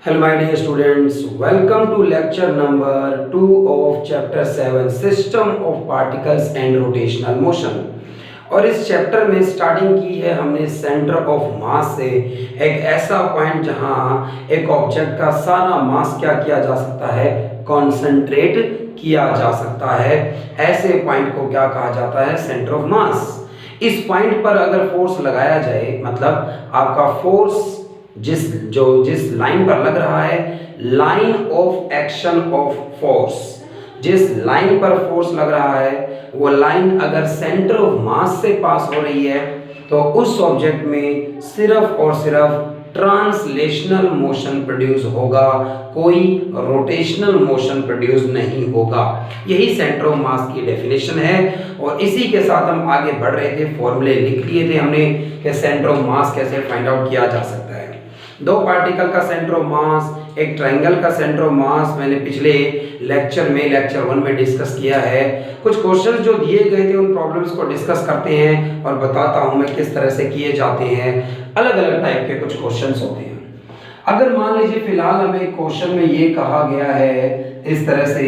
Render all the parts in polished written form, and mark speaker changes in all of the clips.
Speaker 1: Hello my dear students, welcome to lecture number 2 of chapter 7 System of Particles and Rotational Motion। और इस chapter में starting की है हमने सेंटर ऑफ मास से, एक ऐसा पॉइंट जहां एक ऑब्जेक्ट का सारा मास क्या किया जा सकता है, कॉन्सेंट्रेट किया जा सकता है। ऐसे पॉइंट को क्या कहा जाता है, सेंटर ऑफ मास। इस पॉइंट पर अगर फोर्स लगाया जाए, मतलब आपका फोर्स जिस लाइन पर लग रहा है, line of action of force, जिस लाइन पर फोर्स लग रहा है वो लाइन अगर सेंटर ऑफ मास से पास हो रही है तो उस ऑब्जेक्ट में सिर्फ और सिर्फ ट्रांसलेशनल मोशन प्रोड्यूस होगा, कोई रोटेशनल मोशन प्रोड्यूस नहीं होगा। यही सेंटर ऑफ मास की डेफिनेशन है। और इसी के साथ हम आगे बढ़ रहे थे, फॉर्मूले लिख लिए थे हमने कि सेंटर ऑफ मास कैसे फाइंड आउट किया जा सकता है। दो पार्टिकल का सेंटर ऑफ मास, एक ट्रायंगल का सेंटर ऑफ मास मैंने पिछले लेक्चर 1 में डिस्कस किया है। कुछ क्वेश्चंस जो दिए गए थे उन प्रॉब्लम्स को डिस्कस करते हैं और बताता हूं मैं किस तरह से किए जाते हैं। अलग अलग टाइप के कुछ क्वेश्चंस होते हैं। अगर मान लीजिए फिलहाल हमें क्वेश्चन में ये कहा गया है इस तरह से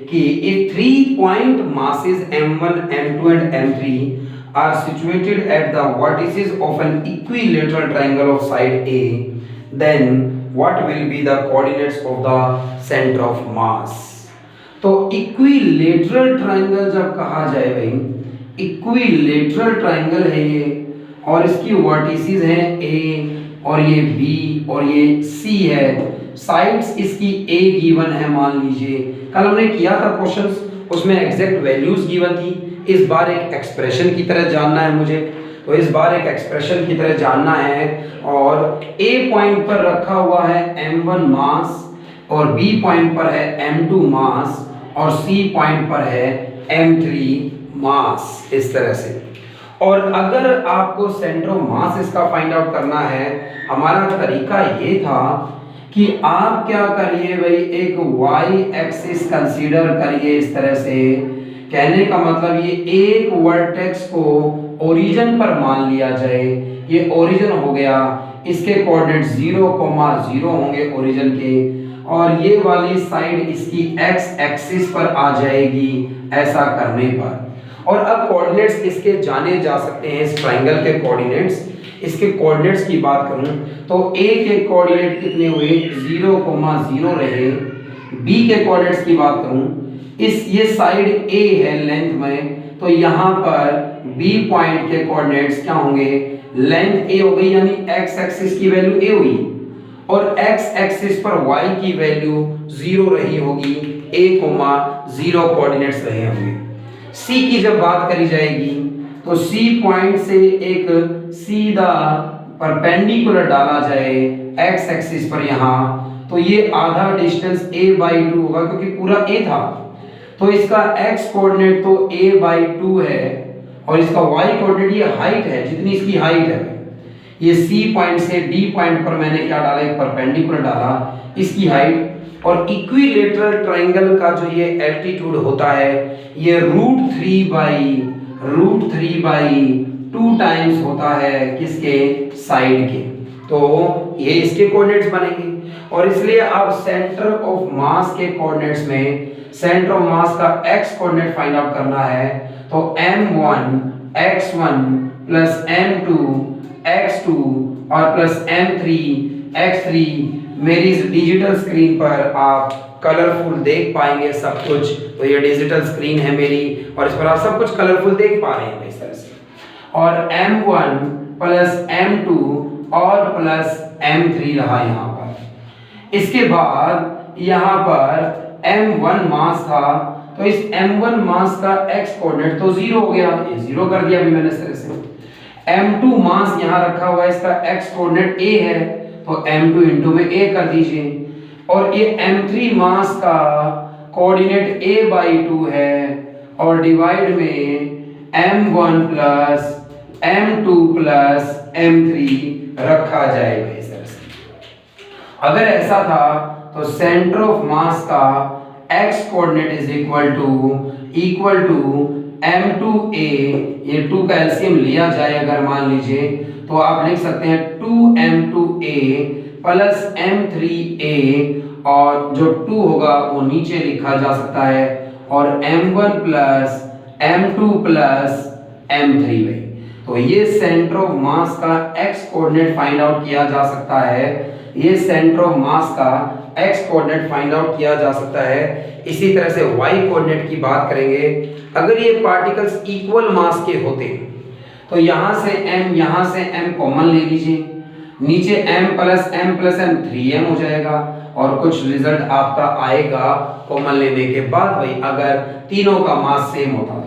Speaker 1: कि if 3 point masses m1 m2 and m3 are situated at the vertices of an equilateral triangle of side A, then what will be the coordinates of the center of mass। तो इक्विलेटरल ट्रायंगल जब कहा जाए भाई, equilateral triangle है ये, और इसकी vertices हैं A और ये B और ये C है, साइड्स इसकी A गिवन है मान लीजिए। कल हमने किया था क्वेश्चंस, उसमें एग्जैक्ट वैल्यूज गिवन थी। इस बार एक एक्सप्रेशन की तरह जानना है मुझे, तो इस बार एक एक्सप्रेशन की तरह जानना है। और A पॉइंट पर रखा हुआ है m1 मास और B पॉइंट पर है m2 मास और C पॉइंट पर है m3 मास, इस तरह से। और अगर आपको सेंटर ऑफ मास इसका फाइंड आउट करना है, हमारा तरीका ये था कि आप क्या करिए भाई, एक y एक्सिस कंसीडर करिए इस तरह से। कहने का मतलब ये एक वर्टेक्स को ओरिजिन पर मान लिया जाए, ये ओरिजिन हो गया, इसके कोऑर्डिनेट 0,0 होंगे ओरिजिन के, और ये वाली साइड इसकी x एक्सिस पर आ जाएगी ऐसा करने पर। और अब कोऑर्डिनेट्स इसके जाने जा सकते हैं, इस ट्रायंगल के कोऑर्डिनेट्स। इसके कोऑर्डिनेट्स की बात करूं तो a के कोऑर्डिनेट कितने हुए, 0,0 रहे। b के कोऑर्डिनेट्स की बात करूं, ये साइड a है लेंथ में, तो यहाँ पर b पॉइंट के कोऑर्डिनेट्स क्या होंगे, लेंथ a हो गई, यानी x एक्सिस की वैल्यू a हुई, और x एक्सिस पर y की वैल्यू 0 रही होगी, a,0 कोऑर्डिनेट्स रहे होंगे। c की जब बात करी जाएगी तो c पॉइंट से एक सीधा परपेंडिकुलर डाला जाए x एक्सिस पर यहाँ, तो ये आधा डिस्टेंस a/2 होगा क्योंकि पूरा a था, तो इसका x कोऑर्डिनेट तो a/2 है और इसका y कोऑर्डिनेट ये हाइट है, जितनी इसकी हाइट है। ये c पॉइंट से d पॉइंट पर मैंने क्या डाला, एक परपेंडिकुलर डाला, इसकी हाइट। और इक्विलेटरल ट्रायंगल का जो ये एल्टीट्यूड होता है ये √3/2 टाइम्स होता है किसके, साइड के। तो ये इसके कोऑर्डिनेट्स बनेंगे। और इसलिए अब सेंटर ऑफ मास के कोऑर्डिनेट्स में सेंटर ऑफ मास का x कोऑर्डिनेट फाइंड आउट करना है, तो m1 x1 plus m2 x2 और प्लस m3 x3। मेरी डिजिटल स्क्रीन पर आप कलरफुल देख पाएंगे सब कुछ, तो ये डिजिटल स्क्रीन है मेरी और इस पर आप सब कुछ कलरफुल देख पा रहे हैं इस तरह से। और m1 प्लस m2 और प्लस m3 रहा यहाँ पर। इसके बाद यहाँ पर m1 मास था, तो इस m1 मास का x कोऑर्डिनेट तो 0 हो गया, ये 0 कर दिया अभी मैंने इस तरह से। m2 मास यहाँ रखा हुआ है, इसका x कोऑर्डिनेट a है, तो m2 इंटू में a कर दीजिए। और ये m3 मास का कोऑर्डिनेट a/2 है और डिवाइड में m1 plus m2 plus m3 रखा जाएगा इस तरह से। अगर ऐसा था तो सेंटर ऑफ मास का x coordinate is equal to m2a, ये 2 का एलसीएम लिया जाए अगर मान लीजिए, तो आप लिख सकते हैं 2m2a प्लस m3a और जो 2 होगा वो नीचे लिखा जा सकता है और m1 plus m2 plus m3 भाई। तो ये सेंटर ऑफ मास का x कोऑर्डिनेट फाइंड आउट किया जा सकता है। ये सेंटर ऑफ मास का x कोऑर्डिनेट फाइंड आउट किया जा सकता है। इसी तरह से y कोऑर्डिनेट की बात करेंगे। अगर ये पार्टिकल्स इक्वल मास के होते तो यहां से m कॉमन ले लीजिए, नीचे m प्लस m 3m हो जाएगा और कुछ रिजल्ट आपका आएगा कॉमन लेने के बाद भाई, अगर तीनों का मास सेम होता तो।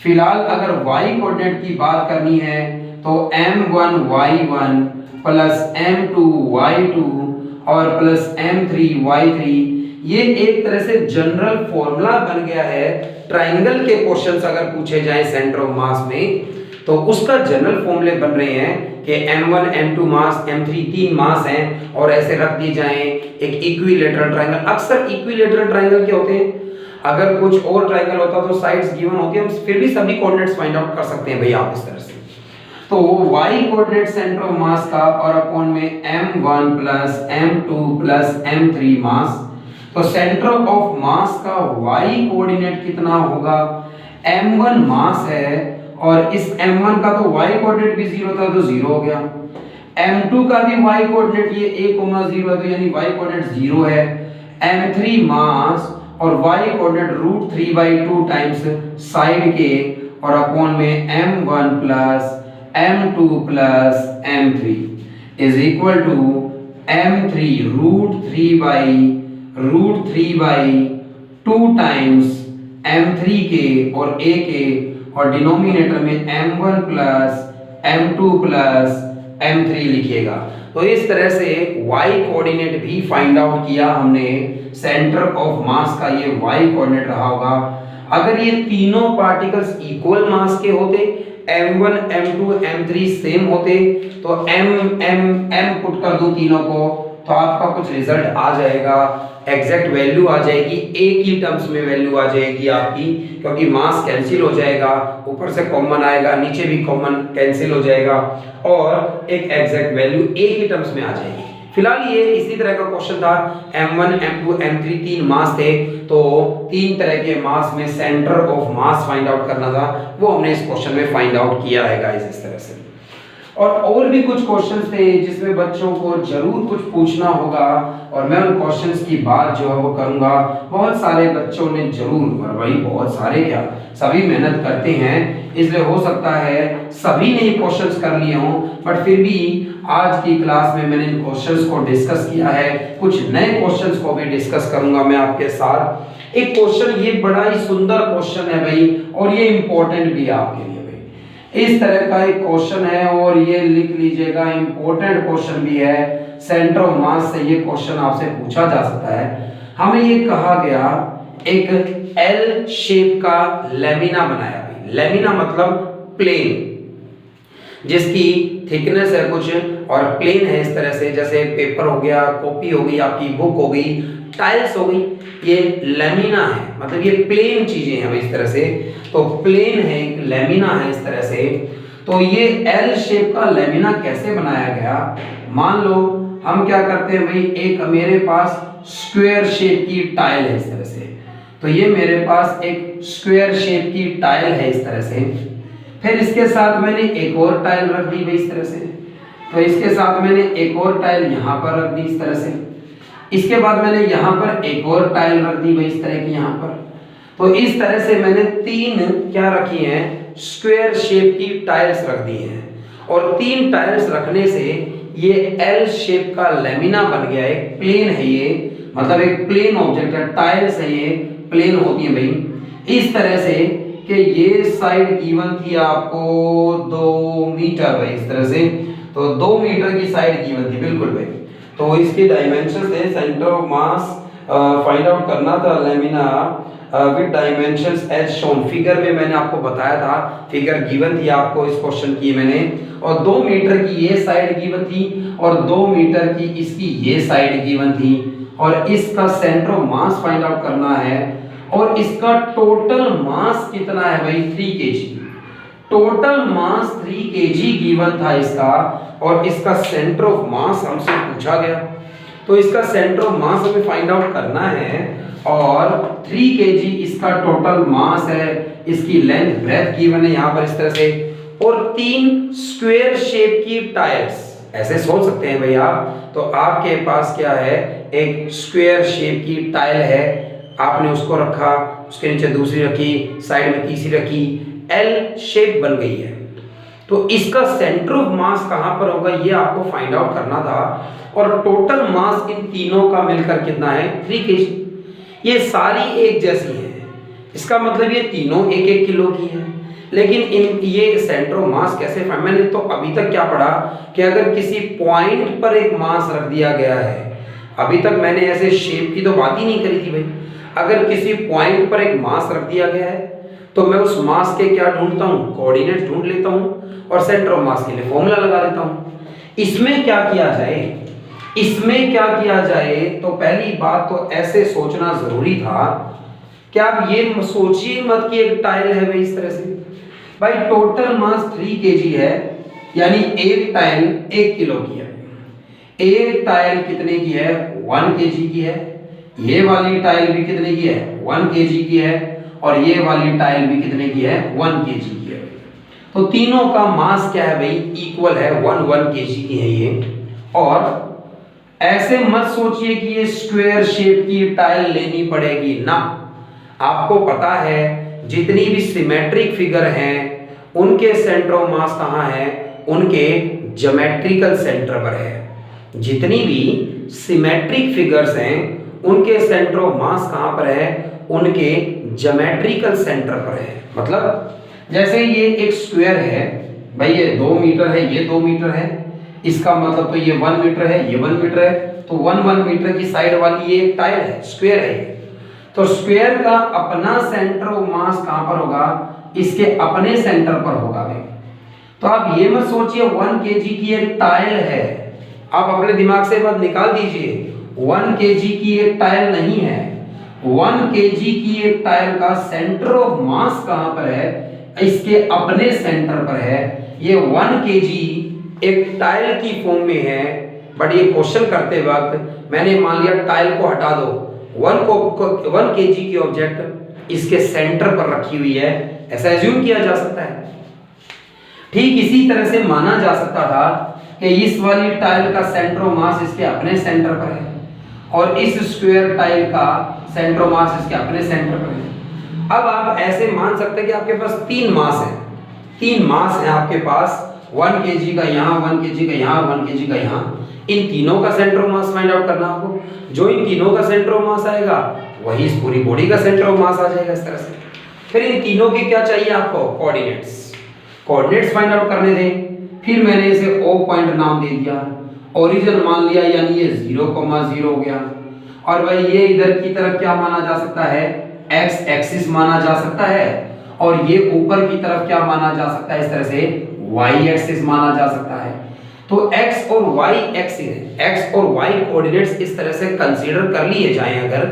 Speaker 1: फिलहाल अगर y कोऑर्डिनेट की बात करनी है तो m1 y1 plus m2 y2 और प्लस m3 y3, ये एक तरह से जनरल फॉर्मूला बन गया है। ट्राइंगल के क्वेश्चंस अगर पूछे जाएं सेंटर ऑफ मास में तो उसका जनरल फॉर्मूले बन रहे हैं कि m1 m2 मास m3 तीन मास हैं और ऐसे रख दिए जाएं एक इक्विलैटरल ट्राइंगल। अक्सर इक्विलैटरल ट्राइंगल क्या होते हैं, अगर कुछ और ट्राइंगल होता तो साइड्स गिवन होती है, हम फिर भी सभी कोऑर्डिनेट्स फाइंड आउट कर सकते हैं भाई आप इस तरह से। तो y coordinate centre of mass का और अपॉन में m1 plus m2 plus m3 मास, तो सेंटर ऑफ मास का y कोऑर्डिनेट कितना होगा, m1 मास है और इस m1 का तो y कोऑर्डिनेट भी 0 था तो 0 हो गया, m2 का भी y कोऑर्डिनेट ये a, 0 है तो यानी y कोऑर्डिनेट 0 है, m3 मास और y कोऑर्डिनेट √3/2 टाइम्स साइड के और अपॉन में m1 plus m2 plus m3 is equal to m3 √3/2 times m3 के और a के और डिनोमिनेटर में m1 plus m2 plus m3 लिखिएगा। तो इस तरह से y कोऑर्डिनेट भी फाइंड आउट किया हमने। सेंटर ऑफ मास का ये y कोऑर्डिनेट रहा होगा। अगर ये तीनों पार्टिकल्स इक्वल मास के होते, m1 m2 m3 सेम होते तो m पुट कर दूं तीनों को तो आपका कुछ रिजल्ट आ जाएगा, एग्जैक्ट वैल्यू आ जाएगी, एक ही टर्म्स में वैल्यू आ जाएगी आपकी, क्योंकि मास कैंसिल हो जाएगा, ऊपर से कॉमन आएगा, नीचे भी कॉमन कैंसिल हो जाएगा और एक एग्जैक्ट वैल्यू एक ही टर्म्स में आ जाएगी। फिलहाल ये इसी तरह का क्वेश्चन था, m1 m2 m3 तीन मास थे तो तीन तरह के मास में centre of mass find out करना था, वो हमने इस क्वेश्चन में फाइंड आउट किया है गाइस इस तरह से। और भी कुछ क्वेश्चंस थे जिसमें बच्चों को जरूर कुछ पूछना होगा और मैं उन क्वेश्चंस की बात जो है वो करूंगा। बहुत सारे बच्चों ने जरूर, और भाई बहुत सारे क्या, सभी मेहनत करते हैं, इसलिए हो सकता है सभी ने क्वेश्चंस कर लिए हों, बट फिर भी आज की क्लास में मैंने इन क्वेश्चंस को डिस्कस किया है, कुछ नए क्वेश्चंस को भी डिस्कस करूंगा मैं आपके साथ। एक क्वेश्चन ये बड़ा ही सुंदर क्वेश्चन है भाई और ये इंपॉर्टेंट भी है आपके लिए। इस तरह का एक क्वेश्चन है और ये लिख लीजिएगा, इंपॉर्टेंट क्वेश्चन भी है। सेंटर ऑफ मास से ये क्वेश्चन आपसे पूछा जा सकता है। हमें ये कहा गया एक एल शेप का लेमिना बनाया भाई। लेमिना मतलब प्लेन जिसकी थिकनेस है कुछ और प्लेन है इस तरह से, जैसे पेपर हो गया, कॉपी हो गई, आपकी बुक हो गई, टाइल्स हो गई, ये लेमिना है, मतलब ये प्लेन चीजें हैं इस तरह से। तो प्लेन है, एक लेमिना है इस तरह से। तो ये एल शेप का लेमिना कैसे बनाया गया, मान लो हम क्या करते हैं भाई, एक मेरे पास स्क्वायर शेप की टाइल है इस तरह से, तो ये मेरे पास एक स्क्वायर शेप की टाइल है इस तरह से। फिर इसके साथ मैंने एक और टाइल रख दी भाई इस तरह से, तो इसके साथ मैंने एक और टाइल यहाँ पर रख दी इस तरह से। इसके बाद मैंने यहाँ पर एक और टाइल रख दी भाई इस तरह की यहाँ पर। तो इस तरह से मैंने तीन क्या रखी हैं, स्क्वायर शेप की टाइल्स रख दी हैं और तीन टाइल्स रखने से ये एल शेप का लेमिना बन गया। एक प्लेन है ये, मतलब एक प्लेन ऑब्जेक्ट है, टाइल्स है ये प्लेन होती है भाई इस तरह से कि ये साइड गिवन थी आपको 2 मीटर भाई इस तरह से, तो 2 मीटर की साइड गिवन थी बिल्कुल भाई। तो इसके डायमेंशंस है, centre of mass find out करना था lamina with dimensions as shown. Figure में मैंने आपको बताया था, फिगर गिवन थी आपको इस क्वेश्चन की मैंने, और 2 मीटर की ये साइड गिवन थी और 2 मीटर की इसकी ये साइड गिवन थी और इसका centre of mass find out करना है और इसका टोटल मास कितना है भाई 3 kg। Total mass 3 kg given था इसका, और इसका सेंटर ऑफ मास हमसे पूछा गया, तो इसका सेंटर ऑफ मास हमें फाइंड आउट करना है। और 3 kg इसका टोटल मास है, इसकी लेंथ ब्रेथ गिवन है यहाँ पर इस तरह से, और 3 स्क्वायर शेप की टाइल्स, ऐसे सोच सकते हैं भैया। तो आपके पास क्या है, एक स्क्वायर शेप की टाइल है, आपने उसको रखा, उसके नीचे दूसरी रखी, साइड में तीसरी रखी, एल शेप बन गई है। तो इसका सेंटर ऑफ मास कहां पर होगा ये आपको फाइंड आउट करना था। और टोटल मास इन तीनों का मिलकर कितना है, 3 kg। ये सारी एक जैसी है, इसका मतलब ये तीनों 1-1 किलो की है। लेकिन इन ये सेंटर ऑफ मास कैसे फाइंड, मैंने तो अभी तक क्या पढ़ा कि अगर किसी पॉइंट पर एक मास रख दिया गया है, अभी तक मैंने ऐसे शेप की तो बात ही नहीं करी थी भाई। अगर किसी पॉइंट पर एक मास रख दिया गया है तो मैं उस मास के क्या ढूंढता हूँ, कोऑर्डिनेट्स ढूंढ लेता हूँ, और सेंटर ऑफ मास के लिए फॉर्मूला लगा देता हूँ। इसमें क्या किया जाए, इसमें क्या किया जाए, तो पहली बात तो ऐसे सोचना जरूरी था कि आप ये सोचिए मत कि एक टाइल है भाई इस तरह से, भाई टोटल मास 3 kg है, यानी एक टाइल 1 किलो की है। एक टाइल कितने की है, 1 kg की है। ये वाली टाइल भी कितने की है, 1 kg की है, और ये वाली टाइल भी कितने की है, 1 kg की है। तो तीनों का मास क्या है भाई, इक्वल है, 1 kg की है ये। और ऐसे मत सोचिए कि ये स्क्वायर शेप की टाइल लेनी पड़ेगी ना, आपको पता है जितनी भी सिमेट्रिक फिगर हैं उनके सेंटर ऑफ मास कहाँ है, उनके ज्योमेट्रिकल सेंटर पर है। जितनी भी सिमेट्रिक फिगर्स हैं उनके सेंटर ऑफ मास कहाँ पर है, उनके ज्योमेट्रिकल सेंटर पर है। मतलब जैसे ये एक स्क्वायर है भाई, ये 2 मीटर है, ये 2 मीटर है, इसका मतलब तो ये 1 मीटर है, ये 1 मीटर है, तो 1 मीटर की साइड वाली ये एक टाइल है, स्क्वायर है ये। तो स्क्वायर का अपना सेंटर ऑफ मास कहां पर होगा, इसके अपने सेंटर पर होगा भाई। तो आप ये मत सोचिए 1 kg की एक टाइल है, आप अपने दिमाग से बात निकाल दीजिए, 1 kg की एक टाइल नहीं है। 1 kg की एक टाइल का सेंटर ऑफ मास कहां पर है, इसके अपने सेंटर पर है। ये 1 kg एक टाइल की फॉर्म में है, बट ये क्वेश्चन करते वक्त मैंने मान लिया टाइल को हटा दो, 1 kg की ऑब्जेक्ट इसके सेंटर पर रखी हुई है, ऐसा एज्यूम किया जा सकता है। ठीक इसी तरह से माना जा सकता था कि इस वाली टाइल का सेंटर ऑफ मास इसके अपने सेंटर पर है, और इस स्क्वायर टाइल का सेंटर ऑफ मास इसके अपने सेंटर पर है। अब आप ऐसे मान सकते हैं कि आपके पास 3 मास है, 3 मास है आपके पास, 1 kg का यहाँ, 1 kg का यहाँ, 1 kg का यहाँ। इन तीनों का centre of mass find out करना आपको। जो इन तीनों का सेंटर ऑफ मास आएगा वही इस पूरी बॉडी का सेंटर ऑफ मास आ जाएगा इस तरह से। फिर इन तीनों के क्या चाहिए आपको, कोऑर्डिनेट्स। कोऑर्डिनेट्स फाइंड आउट करने दें। फिर मैंने इसे O पॉइंट नाम दे दिया, ओरिजिन मान लिया, यानी ये 0,0 हो गया। और भाई ये इधर की तरफ क्या माना जा सकता है, x एक्सिस माना जा सकता है, और ये ऊपर की तरफ क्या माना जा सकता है, इस तरह से y एक्सिस माना जा सकता है। तो x और y एक्सिस, x और y कोऑर्डिनेट्स इस तरह से कंसीडर कर लिए जाएं अगर।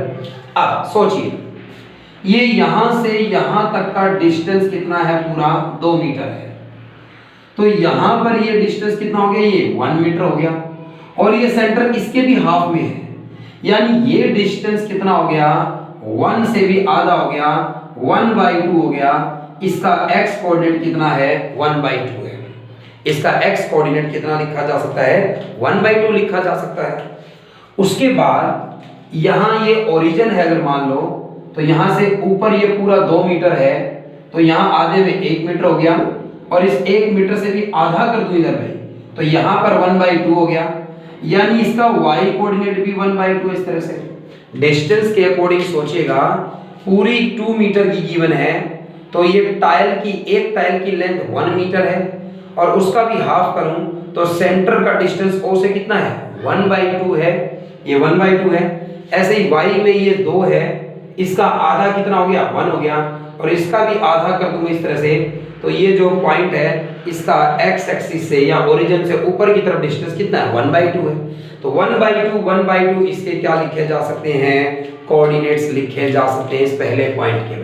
Speaker 1: अब सोचिए ये यहां से यहां तक का डिस्टेंस कितना है, पूरा 2 मीटर है। तो यहां पर ये डिस्टेंस कितना हो गया, ये 1 मीटर हो गया, और ये सेंटर इसके भी हाफ में है, यानी ये डिस्टेंस कितना हो गया, 1 से भी आधा हो गया, 1/2 हो गया। इसका x कोऑर्डिनेट कितना है, 1/2 है। इसका x कोऑर्डिनेट कितना लिखा जा सकता है, 1/2 लिखा जा सकता है। उसके बाद यहां ये ओरिजिन है, अगर मान लो तो यहां से ऊपर ये पूरा 2 मीटर है, तो यहां आधे में 1 मीटर हो गया, और इस 1 मीटर से भी आधा कर दूं इधर में, तो यहां पर 1/2 हो गया, यानी इसका y कोऑर्डिनेट भी 1/2 इस तरह से। डिस्टेंस के अकॉर्डिंग सोचिएगा, पूरी 2 मीटर की गिवन है, तो ये टाइल की, एक टाइल की लेंथ 1 मीटर है, और उसका भी हाफ करूं तो सेंटर का डिस्टेंस O से कितना है, 1/2 है, ये 1/2 है। ऐसे ही y में ये 2 है, इसका आधा कितना हो गया, 1 हो गया, और इसका भी आधा कर दूंगा इस तरह से, तो ये जो पॉइंट है इसका x एक्सिस से या ओरिजिन से ऊपर की तरफ डिस्टेंस कितना है, 1/2 है। तो 1/2 इसके क्या लिखे जा सकते हैं, कोऑर्डिनेट्स लिखे जा सकते हैं इस पहले पॉइंट के।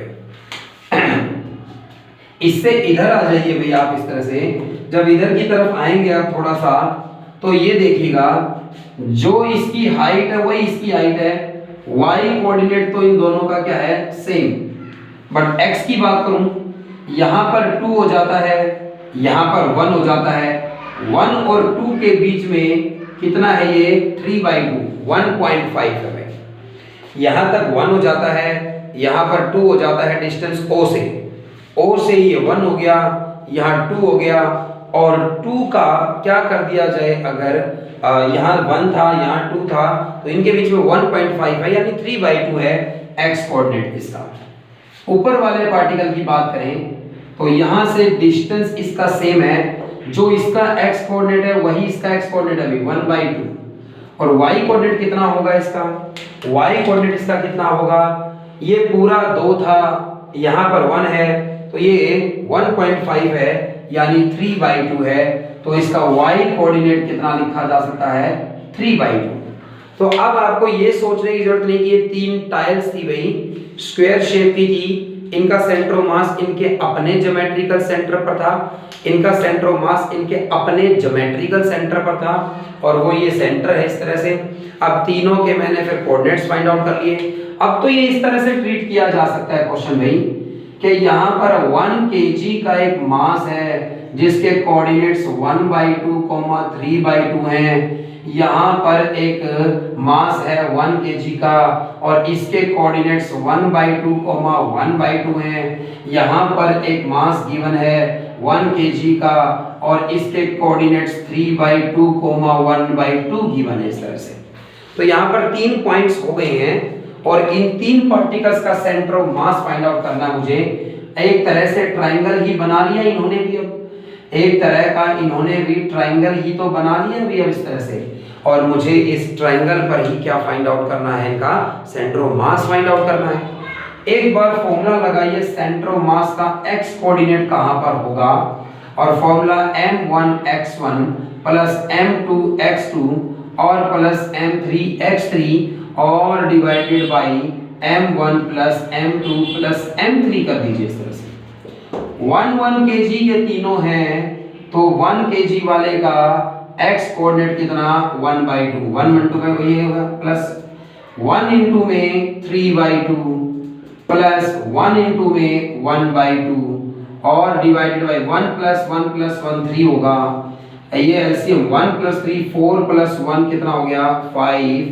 Speaker 1: इससे इधर आ जाइए भैया आप इस तरह से। जब इधर की तरफ आएंगे आप थोड़ा सा, तो ये देखिएगा जो इसकी हाइट है वही इसकी हाइट है, y कोऑर्डिनेट तो इन दोनों का क्या है सेम, बट x की बात करूं यहां पर 2 हो जाता है, यहां पर 1 हो जाता है। 1 और 2 के बीच में कितना है ये 3/2 1.5 है भाई। यहां तक 1 हो जाता है, यहां पर 2 हो जाता है डिस्टेंस O से, O से ये 1 हो गया, यहाँ 2 हो गया, और 2 का क्या कर दिया जाए, अगर यहाँ 1 था यहाँ 2 था तो इनके बीच में 1.5 है, यानी 3/2 है x कोऑर्डिनेट इसका। ऊपर वाले पार्टिकल की बात करें तो यहाँ से डिस्टेंस इसका सेम है, जो इसका x कोऑर्डिनेट है वही इसका x कोऑर्डिनेट है 1/2, और y कोऑर्डिनेट कितना होगा इसका, y कोऑर्डिनेट इसका कितना होगा, ये पूरा 2 था, यहाँ पर 1 है तो ये 1.5 है यानी 3/2 है, तो इसका y कोऑर्डिनेट कितना लिखा जा सकता है 3/2। तो अब आपको ये सोचने की जरूरत नहीं कि ये 3 टाइल्स थी भाई, स्क्वायर शेप की थी, इनका सेंटर ऑफ मास इनके अपने ज्योमेट्रिकल सेंटर पर था, इनका सेंटर ऑफ मास इनके अपने ज्योमेट्रिकल सेंटर पर था, और वो ये सेंटर है इस तरह से। अब तीनों के मैंने फिर कोऑर्डिनेट्स फाइंड आउट कर लिए। अब तो ये इस तरह से ट्रीट किया जा सकता है क्वेश्चन भाई कि यहाँ पर 1 kg का एक मास है जिसके कोऑर्डिनेट्स 1/2, 3/2 हैं, यहाँ पर एक मास है 1 kg का और इसके कोऑर्डिनेट्स 1/2, 1/2 हैं, यहाँ पर एक मास गिवन है 1 kg का और इसके कोऑर्डिनेट्स 3/2, 1/2 गिवन है इस तरह से। तो यहाँ पर 3 पॉइंट्स हो गए हैं और इन 3 पार्टिकल्स का centre of mass find out करना मुझे। एक तरह से ट्राइंगल ही बना लिया इन्होंने भी, अब एक तरह का इन्होंने भी ट्राइंगल ही तो बना लिया भी अब इस तरह से, और मुझे इस ट्राइंगल पर ही क्या फाइंड आउट करना है, इनका centre of mass find out करना है। एक बार फॉर्मूला लगाइए सेंटर ऑफ मास का x कोऑर्डिनेट कहां पर होगा, और फॉर्मूला m1x1 प्लस m2x2 और प्लस m3x3 और divided by m1 plus m2 plus m3 कर दीजिए इस तरह से। 1 kg ये तीनों हैं, तो 1 kg वाले का x कोऑर्डिनेट कितना 1/2, 1 × 2 का ये होगा, प्लस 1 × में 3/2 प्लस 1 × में 1/2 और डिवाइडेड बाई 1 + 1 + 1 3 होगा। ये एलसीएम 1 + 3 4 + 1 कितना हो गया 5,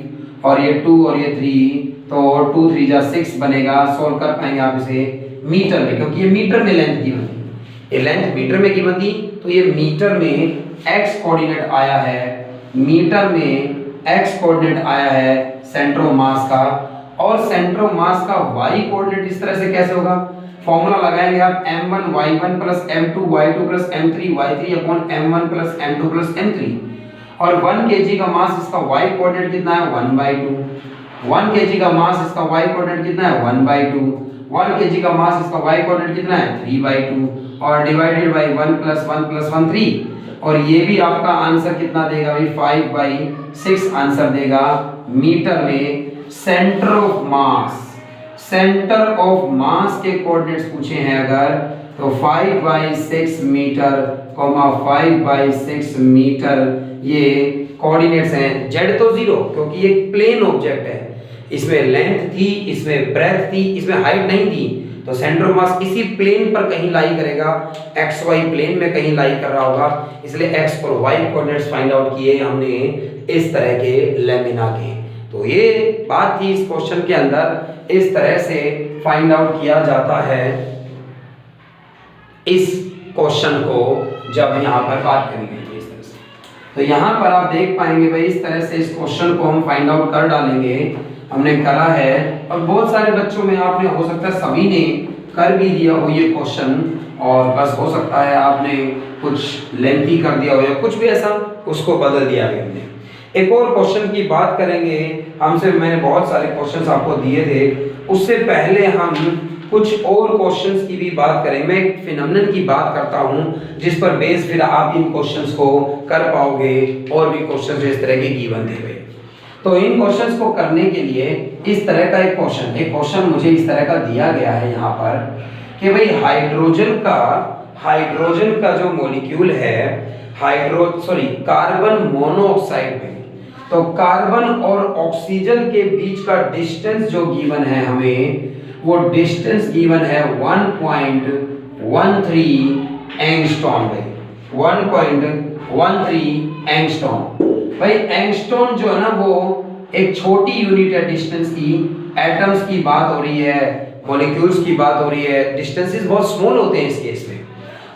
Speaker 1: और ये 2 और ये 3, तो 2 3 जा 6 बनेगा। सोल्व कर पाएंगे आप इसे मीटर में, क्योंकि ये मीटर में लेंथ गिवन थी, ये लेंथ मीटर में गिवन थी, तो ये मीटर में x कोऑर्डिनेट आया है, मीटर में x कोऑर्डिनेट आया है सेंटर ऑफ मास का, और सेंटर ऑफ मास का y कोऑर्डिनेट इस तरह से कैसे होगा, फॉर्मूला लगाएंगे आप m1 y1 plus m2 y2 plus m3 y3 upon m1 plus m2 plus m3, और 1 kg का मास इसका y कोऑर्डिनेट कितना है 1/2, 1 kg का मास इसका y कोऑर्डिनेट कितना है 1/2, 1 kg का मास इसका y कोऑर्डिनेट कितना है 3/2 और डिवाइडेड बाई 1 + 1 + 1 3, और ये भी आपका आंसर कितना देगा भाई 5/6 आंसर देगा मीटर में। Centre of mass, centre of मास के कोऑर्डिनेट्स पूछे हैं अगर, तो 5/6 मीटर, 5/6 मीटर ये कोऑर्डिनेट्स हैं। z तो 0 क्योंकि ये प्लेन ऑब्जेक्ट है, इसमें लेंथ थी, इसमें ब्रेथ थी, इसमें हाइट नहीं थी, तो सेंटर ऑफ मास इसी प्लेन पर कहीं लाई करेगा, xy प्लेन में कहीं लाई कर रहा होगा, इसलिए x और y कोऑर्डिनेट्स फाइंड आउट किए हमने इस तरह के लेमिना के। तो ये बात थी इस क्वेश्चन के अंदर, इस तरह से फाइंड आउट किया जाता है इस क्वेश्चन को जब यहाँ पर बात करी गई इस तरह से। तो यहाँ पर आप देख पाएंगे भाई इस तरह से इस क्वेश्चन को हम फाइंड आउट कर डालेंगे, हमने करा है, और बहुत सारे बच्चों में आपने हो सकता है सभी ने कर भी दिया हो ये क्वेश्चन, और बस हो सकता है आपने कुछ लेंथी कर दिया हो या कुछ भी ऐसा, उसको बदल दिया है हमने। एक और क्वेश्चन की बात करेंगे, हमसे मैंने बहुत सारे क्वेश्चंस आपको दिए थे, उससे पहले हम कुछ और क्वेश्चंस की भी बात करेंगे। मैं एक फिनोमेनन की बात करता हूं जिस पर बेस फिर आप इन क्वेश्चंस को कर पाओगे, और भी क्वेश्चंस इस तरह के गिवन थे भाई। तो इन क्वेश्चंस को करने के लिए इस तरह का एक क्वेश्चन मुझे इस तरह का दिया गया है यहाँ पर कि भाई हाइड्रोजन का जो मॉलिक्यूल है कार्बन मोनोऑक्साइड में, तो कार्बन और ऑक्सीजन के बीच का डिस्टेंस जो गिवन है हमें, वो डिस्टेंस गिवन है 1.13 एंगस्ट्रॉम भाई, 1.13 एंगस्ट्रॉम। भाई एंगस्ट्रॉम जो है ना वो एक छोटी यूनिट है डिस्टेंस की, एटम्स की बात हो रही है, मॉलिक्यूल्स की बात हो रही है, डिस्टेंसेस बहुत स्मॉल होते हैं इस केस में।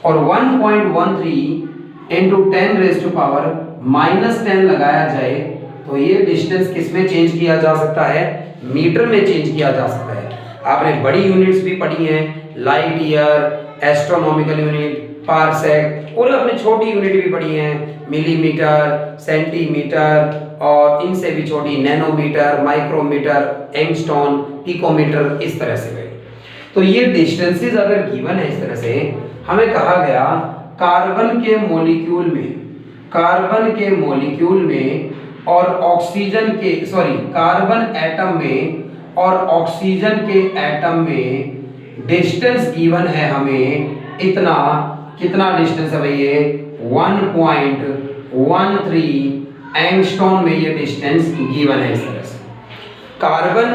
Speaker 1: और 1.13 into 10⁻⁻10 लगाया जाए तो ये डिस्टेंस किस में चेंज किया जा सकता है, मीटर में चेंज किया जा सकता है। आपने बड़ी यूनिट्स भी पढ़ी हैं, light year, astronomical unit, parsec, और अपने छोटी यूनिट भी पढ़ी हैं, मिलीमीटर, सेंटीमीटर, और इनसे भी छोटी नैनोमीटर, माइक्रोमीटर, एंगस्ट्रॉम, पिकोमीटर, इस तरह से गए। तो ये डिस्टेंसेस अगर गिवन है इस तरह से, हमें कहा गया कार्बन के मॉलिक्यूल में और ऑक्सीजन के कार्बन एटम में और ऑक्सीजन के एटम में डिस्टेंस गिवन है हमें इतना, कितना डिस्टेंस है भाई ये 1.13 एंगस्ट्रॉम में ये डिस्टेंस गिवन है। इस तरह से कार्बन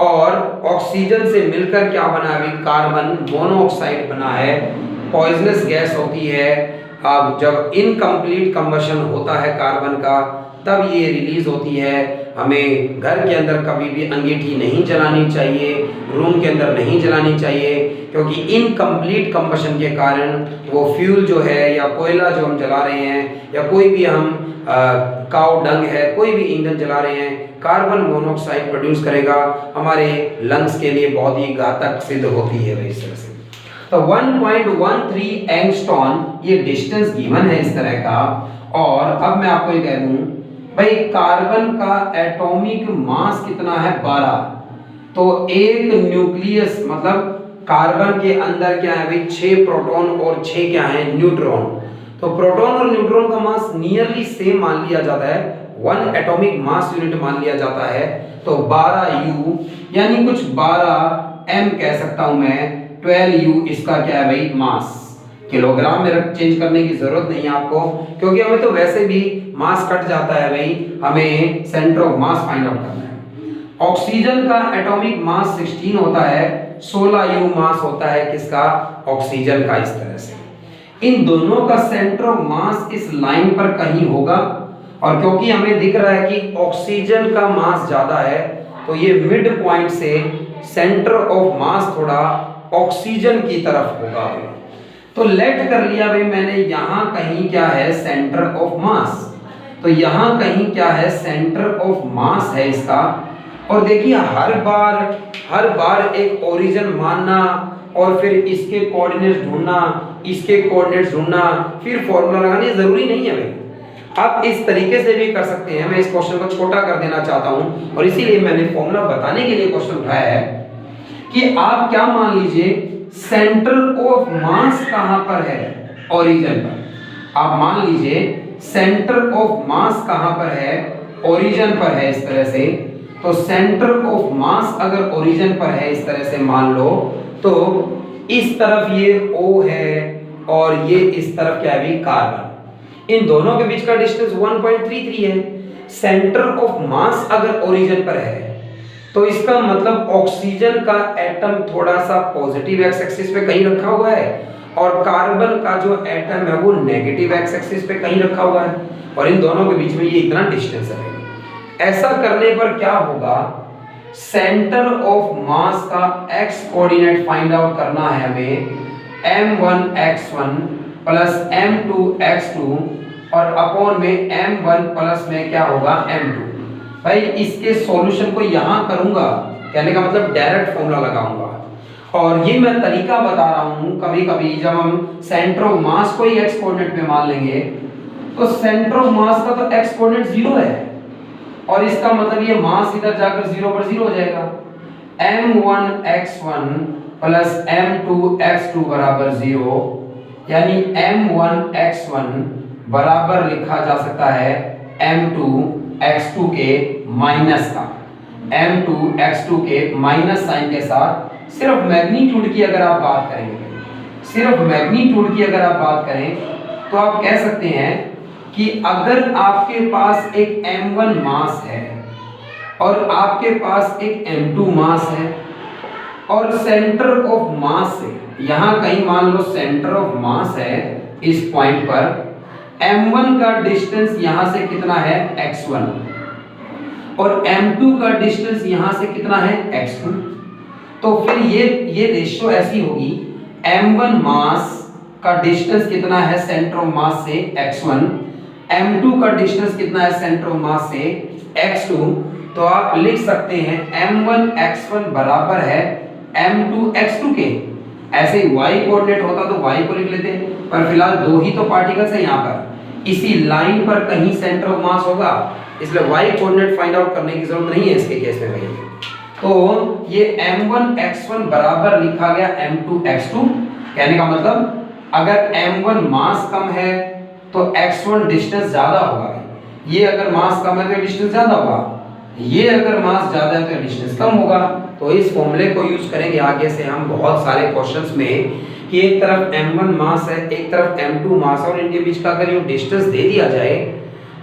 Speaker 1: और ऑक्सीजन से मिलकर क्या बना है, कार्बन मोनोऑक्साइड बना है, पॉइजनस गैस होती है। अब जब इनकम्प्लीट कंबशन होता है कार्बन का, तब ये रिलीज होती है। हमें घर के अंदर कभी भी अंगीठी नहीं जलानी चाहिए, रूम के अंदर नहीं जलानी चाहिए, क्योंकि इनकम्प्लीट कंबशन के कारण वो फ्यूल जो है या कोयला जो हम जला रहे हैं या कोई भी हम काऊ डंग है, कोई भी ईंधन जला रहे हैं, कार्बन मोनोऑक्साइड प्रोड्यूस करेगा, हमारे लंग्स के लिए बहुत ही घातक सिद्ध होती है। इस तरह से तो 1.13 एंगस्ट्रॉम ये डिस्टेंस गिवन है इस तरह का। और अब मैं आपको ये कह दूं भाई कार्बन का एटॉमिक मास कितना है 12, तो एक न्यूक्लियस मतलब कार्बन के अंदर क्या है भाई 6 प्रोटॉन और 6 क्या है न्यूट्रॉन। तो प्रोटॉन और न्यूट्रॉन का मास नियरली सेम मान लिया जाता है, 1 एटॉमिक मास यूनिट मान लिया जाता है। तो 12U यानी कुछ 12M कह सकता हूं मैं, 12U इसका क्या है भाई मास। किलोग्राम में चेंज करने की जरूरत नहीं है आपको, क्योंकि हमें तो वैसे भी मास कट जाता है भाई, हमें centre of mass find out करना है। ऑक्सीजन का एटॉमिक मास 16 होता है, 16U मास होता है किसका, ऑक्सीजन का। इस तरह से इन दोनों का सेंटर ऑफ मास इस लाइन पर कहीं होगा, और क्योंकि हमें दिख रहा है कि ऑक्सीजन का मास ज्यादा है, तो ये मिड पॉइंट से सेंटर ऑफ मास थोड़ा ऑक्सीजन की तरफ होगा। तो लेट कर लिया भाई मैंने, यहां कहीं क्या है सेंटर ऑफ मास, तो यहां कहीं क्या है सेंटर ऑफ मास है इसका। और देखिए हर बार एक ओरिजिन मानना और फिर इसके कोऑर्डिनेट्स ढूंढना, इसके कोऑर्डिनेट्स ढूंढना, फिर फॉर्मूला लगाना, ये जरूरी नहीं है भाई। आप इस तरीके से भी कर सकते हैं। मैं इस क्वेश्चन को छोटा कर देना चाहता हूं और इसीलिए मैंने फॉर्मूला बताने के लिए क्वेश्चन उठाया है कि आप क्या मान लीजिए सेंटर ऑफ मास कहां पर है, ओरिजिन पर। आप मान लीजिए सेंटर ऑफ मास कहां पर है, ओरिजिन पर है। इस तरह से तो सेंटर ऑफ मास अगर ओरिजिन पर है इस तरह से मान लो, तो इस तरफ ये O है और ये इस तरफ क्या है कार्बन, इन दोनों के बीच का डिस्टेंस 1.33 है। सेंटर ऑफ मास अगर ओरिजिन पर है तो इसका मतलब ऑक्सीजन का एटम थोड़ा सा पॉजिटिव एक्स एक्सिस पे कहीं रखा हुआ है और कार्बन का जो एटम है वो नेगेटिव एक्स एक्सिस पे कहीं रखा हुआ है, और इन दोनों के बीच में ये इतना डिस्टेंस है। ऐसा करने पर क्या होगा, सेंटर ऑफ मास का एक्स कोऑर्डिनेट फाइंड आउट करना है हमें, m1x1 प्लस m2x2 और अपॉन में m1 प्लस में क्या होगा m2। भाई इसके सॉल्यूशन को यहां करूंगा, कहने का मतलब डायरेक्ट फॉर्मूला लगाऊंगा। और ये मैं तरीका बता रहा हूं, कभी कभी जब हम सेंटर ऑफ मास को ही एक्स कोऑर्डिनेट पे मान लेंगे तो सेंटर ऑफ मास का तो एक्स कोऑर्डिनेट 0 है, और इसका मतलब ये मास इधर जाकर 0 पर 0 हो जाएगा। m1x1 प्लस m2x2 बराबर 0, यानी m1x1 बराबर लिखा जा सकता है m2x2 के माइनस का, m2x2 के माइनस साइन के साथ सिर्फ मैग्नीट्यूड की अगर आप बात करेंगे, सिर्फ मैग्नीट्यूड की अगर आप बात करें तो आप कह सकते हैं कि अगर आपके पास एक m1 मास है और आपके पास एक m2 मास है और सेंटर ऑफ मास से यहां कहीं मान लो सेंटर ऑफ मास है इस पॉइंट पर, m1 का डिस्टेंस यहां से कितना है x1 और m2 का डिस्टेंस यहां से कितना है x2, तो फिर ये रेशियो ऐसी होगी, m1 मास का डिस्टेंस कितना है सेंटर ऑफ मास से x1, m2 का डिस्टेंस कितना है सेंटर ऑफ मास से x2, तो आप लिख सकते हैं m1 x1 बराबर है m2 x2 के। ऐसे ही y कोऑर्डिनेट होता तो y को लिख लेते, पर फिलहाल दो ही तो पार्टिकल्स है यहाँ पर, इसी लाइन पर कहीं सेंटर ऑफ मास होगा, इसलिए y कोऑर्डिनेट फाइंड आउट करने की जरूरत नहीं है इसके केस में भाई। तो ये m1 x1 बराबर लिखा गया m2 x2, कहने का मतलब अगर m1 मास कम है तो x1 डिस्टेंस ज्यादा होगा, ये अगर मास कम है तो डिस्टेंस ज्यादा होगा, ये अगर मास ज्यादा है तो डिस्टेंस कम होगा। तो इस फॉर्मूले को यूज करेंगे आगे से हम बहुत सारे क्वेश्चंस में कि एक तरफ m1 मास है एक तरफ m2 मास है और इनके बीच का अगर ये डिस्टेंस दे दिया जाए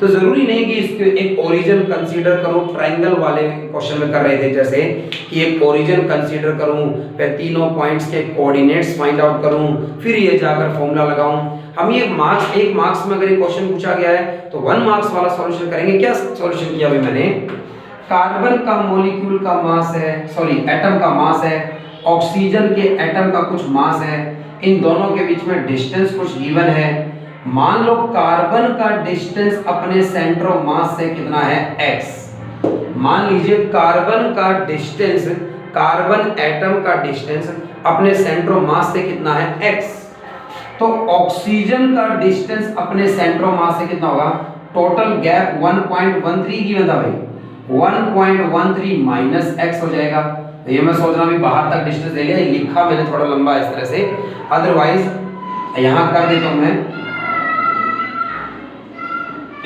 Speaker 1: तो जरूरी नहीं कि इसके एक ओरिजिन कंसीडर करूं, ट्रायंगल वाले क्वेश्चन में कर रहे थे जैसे कि एक ओरिजिन कंसीडर करूं, फिर तीनों पॉइंट्स के कोऑर्डिनेट्स फाइंड आउट करूं, फिर ये जाकर फॉर्मूला लगाऊं। हम ये एक मार्क्स में अगर ये क्वेश्चन पूछा गया है तो 1 मार्क्स वाला सॉल्यूशन करेंगे। क्या सॉल्यूशन किया अभी मैंने, कार्बन का मॉलिक्यूल का मास है, सॉरी एटम का मास है, ऑक्सीजन के एटम का कुछ मास है, इन दोनों के बीच में डिस्टेंस कुछ गिवन है। मान लो कार्बन का डिस्टेंस अपने सेंटर ऑफ मास से कितना है x, मान लीजिए कार्बन का डिस्टेंस, कार्बन एटम का डिस्टेंस अपने सेंटर ऑफ मास से कितना है x, तो ऑक्सीजन का डिस्टेंस अपने सेंटर ऑफ मास से कितना होगा, टोटल गैप 1.13 गिवन था भाई, 1.13 माइनस x हो जाएगा। तो ये मैं सोच रहा हूं बाहर तक डिस्टेंस ले लिया, लिखा मैंने थोड़ा लंबा इस तरह से, अदरवाइज यहां कर देता हूं मैं,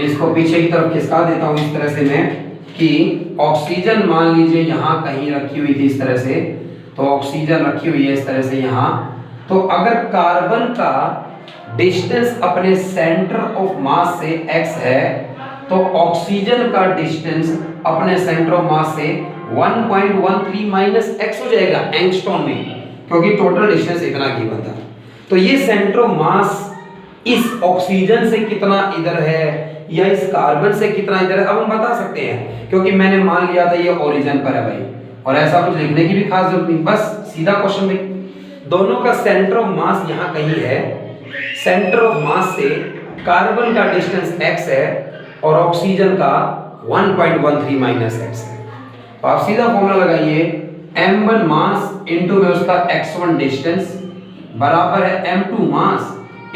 Speaker 1: इसको पीछे की तरफ खिसका देता हूं इस तरह से मैं कि ऑक्सीजन मान लीजिए यहां कहीं रखी हुई थी इस तरह से, तो ऑक्सीजन रखी हुई है इस तरह से यहां, तो अगर कार्बन का डिस्टेंस अपने सेंटर ऑफ मास से x है तो ऑक्सीजन का डिस्टेंस अपने सेंटर ऑफ मास से 1.13 माइनस x हो जाएगा एंगस्ट्रॉम में, क्योंकि टोटल डिस्टेंस इतना गिवन था। तो ये सेंटर ऑफ मास इस ऑक्सीजन से कितना इधर है या इस कार्बन से कितना इधर है अब हम बता सकते हैं, क्योंकि मैंने मान लिया था ये ओरिजिन पर है भाई, और ऐसा कुछ लिखने की भी खास जरूरत नहीं, बस सीधा क्वेश्चन में दोनों का सेंटर ऑफ मास यहाँ कहीं है, सेंटर ऑफ मास से कार्बन का डिस्टेंस x है और ऑक्सीजन का 1.13 माइनस x है। तो आप सीधा फॉर्मूला लगाइए, m1 मास इनटू में उसका x1 डिस्टेंस बराबर है m2 मास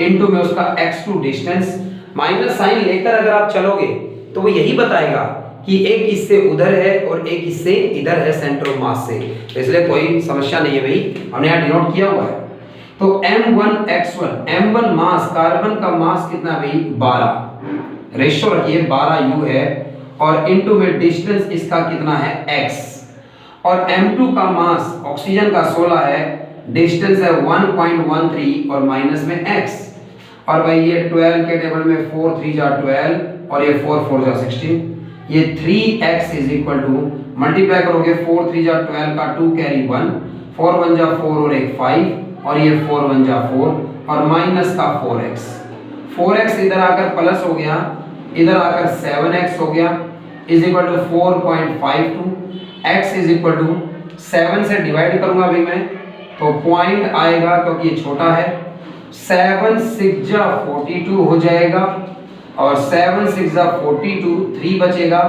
Speaker 1: इनटू में उसका x2 डिस्टेंस, माइनस साइन लेकर अगर आप चलोगे तो वो यही बताएगा कि एक इससे उधर है और एक इससे इधर है सेंटर ऑफ मास से, तो इसलिए कोई समस्या नहीं है भाई, हमने यहाँ डिनोट किया हुआ है। तो m1 x1, m1 मास, कार्बन का मास कितना भाई 12, रेशियो रखिए 12 u है, और इनटू में डिस्टेंस इसका कितना है x, और m2 का मास ऑक्सीजन का 16 है, डिस्टेंस है 1.13 और माइनस में x, और भाई ये 12 के टेबल में 4 3 जा 12 और ये 4 4 जा 16, ये 3x is equal to multiply करोगे 4 3 जा 12 का 2 कैरी 1, 4 1 जा 4 और एक 5 और ये 4 1 जा 4 और माइनस का 4x, 4x इधर आकर प्लस हो गया, इधर आकर 7x हो गया is equal to 4.52, x is equal to 7 से डिवाइड करूंगा अभी मैं तो पॉइंट आएगा क्योंकि ये छोटा है, 7 6 जा 42 हो जाएगा और 7 6 जा 42, 3 बचेगा,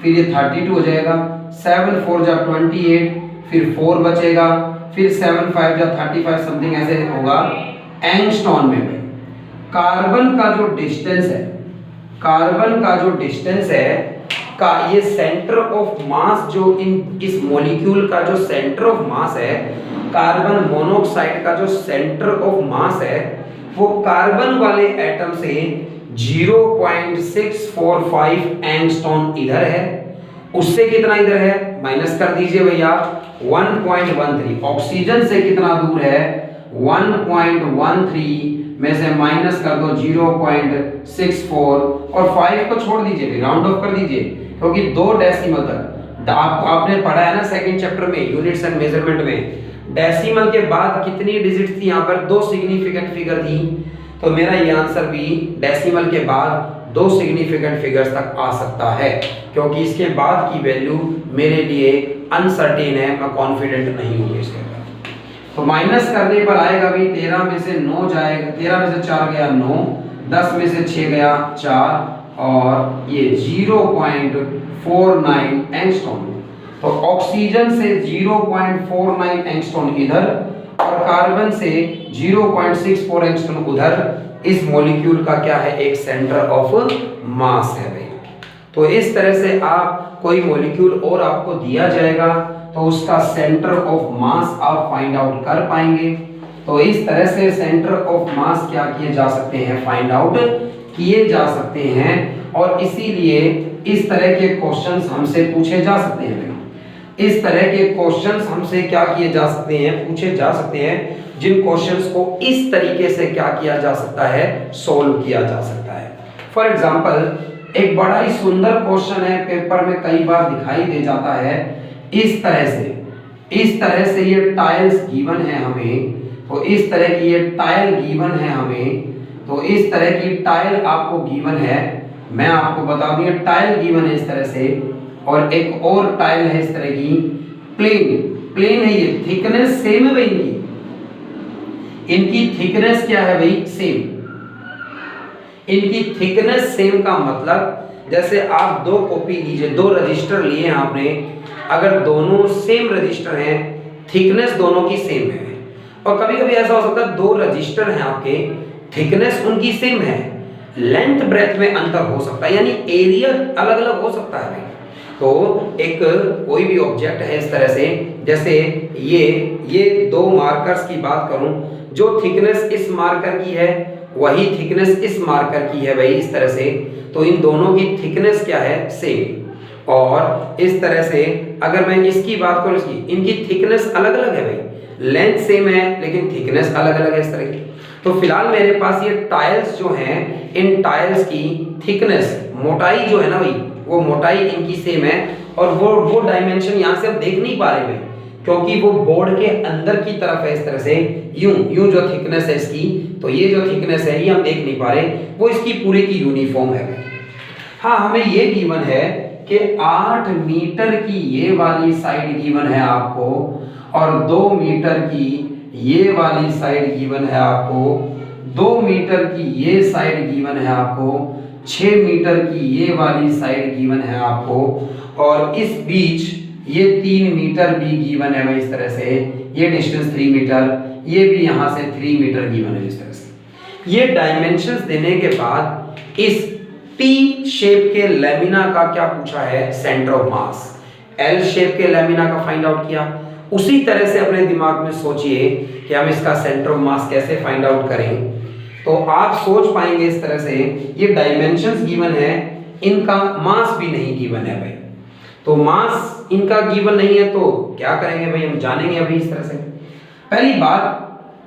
Speaker 1: फिर ये 32 हो जाएगा, 7 4 जा 28, फिर 4 बचेगा, फिर 7 5 जा 35 समथिंग ऐसे होगा एंगस्ट्रॉम में। कार्बन का जो डिस्टेंस है, कार्बन का जो डिस्टेंस है का ये सेंटर ऑफ मास, जो इस मॉलिक्यूल का जो सेंटर ऑफ मास है, कार्बन मोनोऑक्साइड का जो सेंटर ऑफ मास है वो कार्बन वाले एटम से 0.645 एंगस्ट्रॉम इधर है उससे कितना इधर है, माइनस कर दीजिए भैया 1.13। ऑक्सीजन से कितना दूर है, 1.13 में से माइनस कर दो 0.64 और 5 को छोड़ दीजिए, राउंड ऑफ कर दीजिए, क्योंकि 2 डेसिमल तक आपने पढ़ा है ना सेकंड चैप्टर में यूनिट्स एंड मेजरमेंट में, डेसिमल के बाद कितनी डिजिट थी, यहाँ पर 2 सिग्निफिकेंट फिगर थी, तो मेरा ये आंसर भी डेसिमल के बाद 2 सिग्निफिकेंट फिगर्स तक आ सकता है, क्योंकि इसके बाद की वैल्यू मेरे लिए अनसर्टेन है, मैं कॉन्फिडेंट नहीं हूँ इसके बाद। तो माइनस करने पर आएगा भी 13 में से 9 जाएगा, 13 में से 4 गया 9, 10 में से 6 गया 4 और ये 0.49 एंगस्ट्रॉम। तो ऑक्सीजन से 0.49 एंगस्ट्रॉम इधर और कार्बन से 0.64 एंगस्ट्रॉम उधर, इस मॉलिक्यूल का क्या है, एक सेंटर ऑफ मास है भाई। तो इस तरह से आप कोई मॉलिक्यूल और आपको दिया जाएगा तो उसका सेंटर ऑफ मास आप फाइंड आउट कर पाएंगे। तो इस तरह से सेंटर ऑफ मास क्या किए जा सकते हैं, फाइंड आउट किए जा सकते हैं, और इसीलिए इस तरह के क्वेश्चंस हमसे पूछे जा सकते हैं। इस तरह के क्वेश्चंस हमसे क्या किए जा सकते हैं, पूछे जा सकते हैं, जिन क्वेश्चंस को इस तरीके से क्या किया जा सकता है, सोल्व किया जा सकता है। फॉर एग्जांपल एक बड़ा ही सुंदर क्वेश्चन है, पेपर में कई बार दिखाई दे जाता है, इस तरह से ये टाइल्स गिवन है हमें, तो इस तरह की ये टाइल गिवन है हमें, तो इस तरह की टाइल आपको गिवन है, मैं आपको बता दूं ये टाइल गिवन है इस तरह से, और एक और टाइल है इस तरह की, प्लेन है, ये थिकनेस सेम है भाई, इनकी थिकनेस क्या है भाई, सेम। इनकी थिकनेस सेम का मतलब जैसे आप 2 कॉपी लीजिए, 2 रजिस्टर लिए हैं आपने, अगर दोनों सेम रजिस्टर हैं, थिकनेस दोनों की सेम है, और कभी कभी ऐसा हो सकता है 2 रजिस्टर हैं आपके, थिकनेस उनकी सेम है, लेंथ ब्रेथ में अंतर हो सकता है, यानी एरिया अलग अलग हो सकता है। तो एक कोई भी ऑब्जेक्ट है इस तरह से, जैसे ये 2 मार्कर्स की बात करूं, जो थिकनेस इस मार्कर की है वही थिकनेस इस मार्कर की है भाई, इस तरह से, तो इन दोनों की थिकनेस क्या है, सेम। और इस तरह से अगर मैं इसकी बात करूं, इनकी थिकनेस अलग अलग है भाई, लेंथ सेम है लेकिन थिकनेस अलग अलग है इस तरह की। तो फिलहाल मेरे पास ये टाइल्स जो हैं, इन टाइल्स की थिकनेस, मोटाई जो है ना भाई, वो मोटाई इनकी सेम है, और वो डायमेंशन यहाँ से हम देख नहीं पा रहे भाई, क्योंकि वो बोर्ड के अंदर की तरफ है इस तरह से, यूं जो थिकनेस है इसकी, तो ये जो थिकनेस है ये हम देख नहीं पा रहे, वो इसकी पूरे की यूनिफॉर्म है। हाँ, हमें ये गिवन है कि 8 मीटर की ये वाली साइड गिवन है आपको, और 2 मीटर की ये वाली साइड गिवन है आपको, 2 मीटर की ये साइड गिवन है आपको, 6 मीटर की ये वाली साइड गिवन है आपको, और इस बीच ये 3 मीटर भी गिवन है भाई इस तरह से, ये डिस्टेंस 3 मीटर, ये भी यहाँ से 3 मीटर गिवन है इस तरह से। ये डायमेंशंस देने के बाद इस टी शेप के लैमिना का क्या पूछा है, centre of mass. L shape के लैमिना का फाइंड आउट किया, उसी तरह से अपने दिमाग में सोचिए कि हम इसका सेंटर ऑफ मास कैसे फाइंड आउट करें। तो आप सोच पाएंगे इस तरह से, ये डायमेंशंस गिवन है, इनका मास भी नहीं गिवन है भाई, तो मास इनका गिवन नहीं है, तो क्या करेंगे भाई, हम जानेंगे अभी इस तरह से। पहली बात,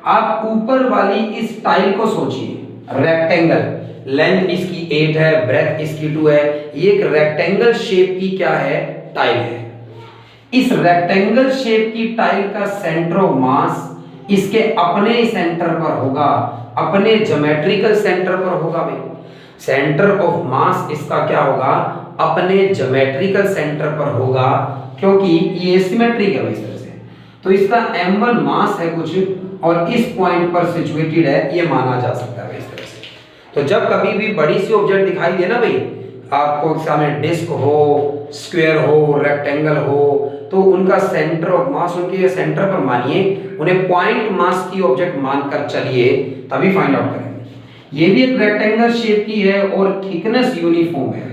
Speaker 1: आप ऊपर वाली इस टाइल को सोचिए, रेक्टेंगल, लेंथ इसकी 8 है, ब्रेथ इसकी 2 है, ये एक रेक्टेंगल शेप की क्या है, टाइल है। इस रेक्टेंगल शेप की टाइल का सेंटर ऑफ मास इसके अपने सेंटर पर होगा, अपने ज्योमेट्रिकल सेंटर पर होगा भाई। सेंटर ऑफ मास इसका क्या होगा, अपने ज्योमेट्रिकल सेंटर पर होगा, क्योंकि ये सिमेट्रिक है भाई इस तरह से। तो इसका m1 मास है कुछ, और इस पॉइंट पर सिचुएटेड है, ये माना जा सकता है इस तरह से। तो जब कभी भी बड़ी सी ऑब्जेक्ट दिखाई दे ना भाई, आपको सामने डिस्क हो, स्क्वायर हो, रेक्टेंगल हो, तो उनका सेंटर ऑफ मास, उनके सेंटर पर मानिए, उन्हें पॉइंट मास की ऑब्जेक्ट मानकर चलिए, तभी फाइंड आउट करेंगे। ये भी एक रेक्टेंगल शेप की है और थिकनेस यूनिफॉर्म है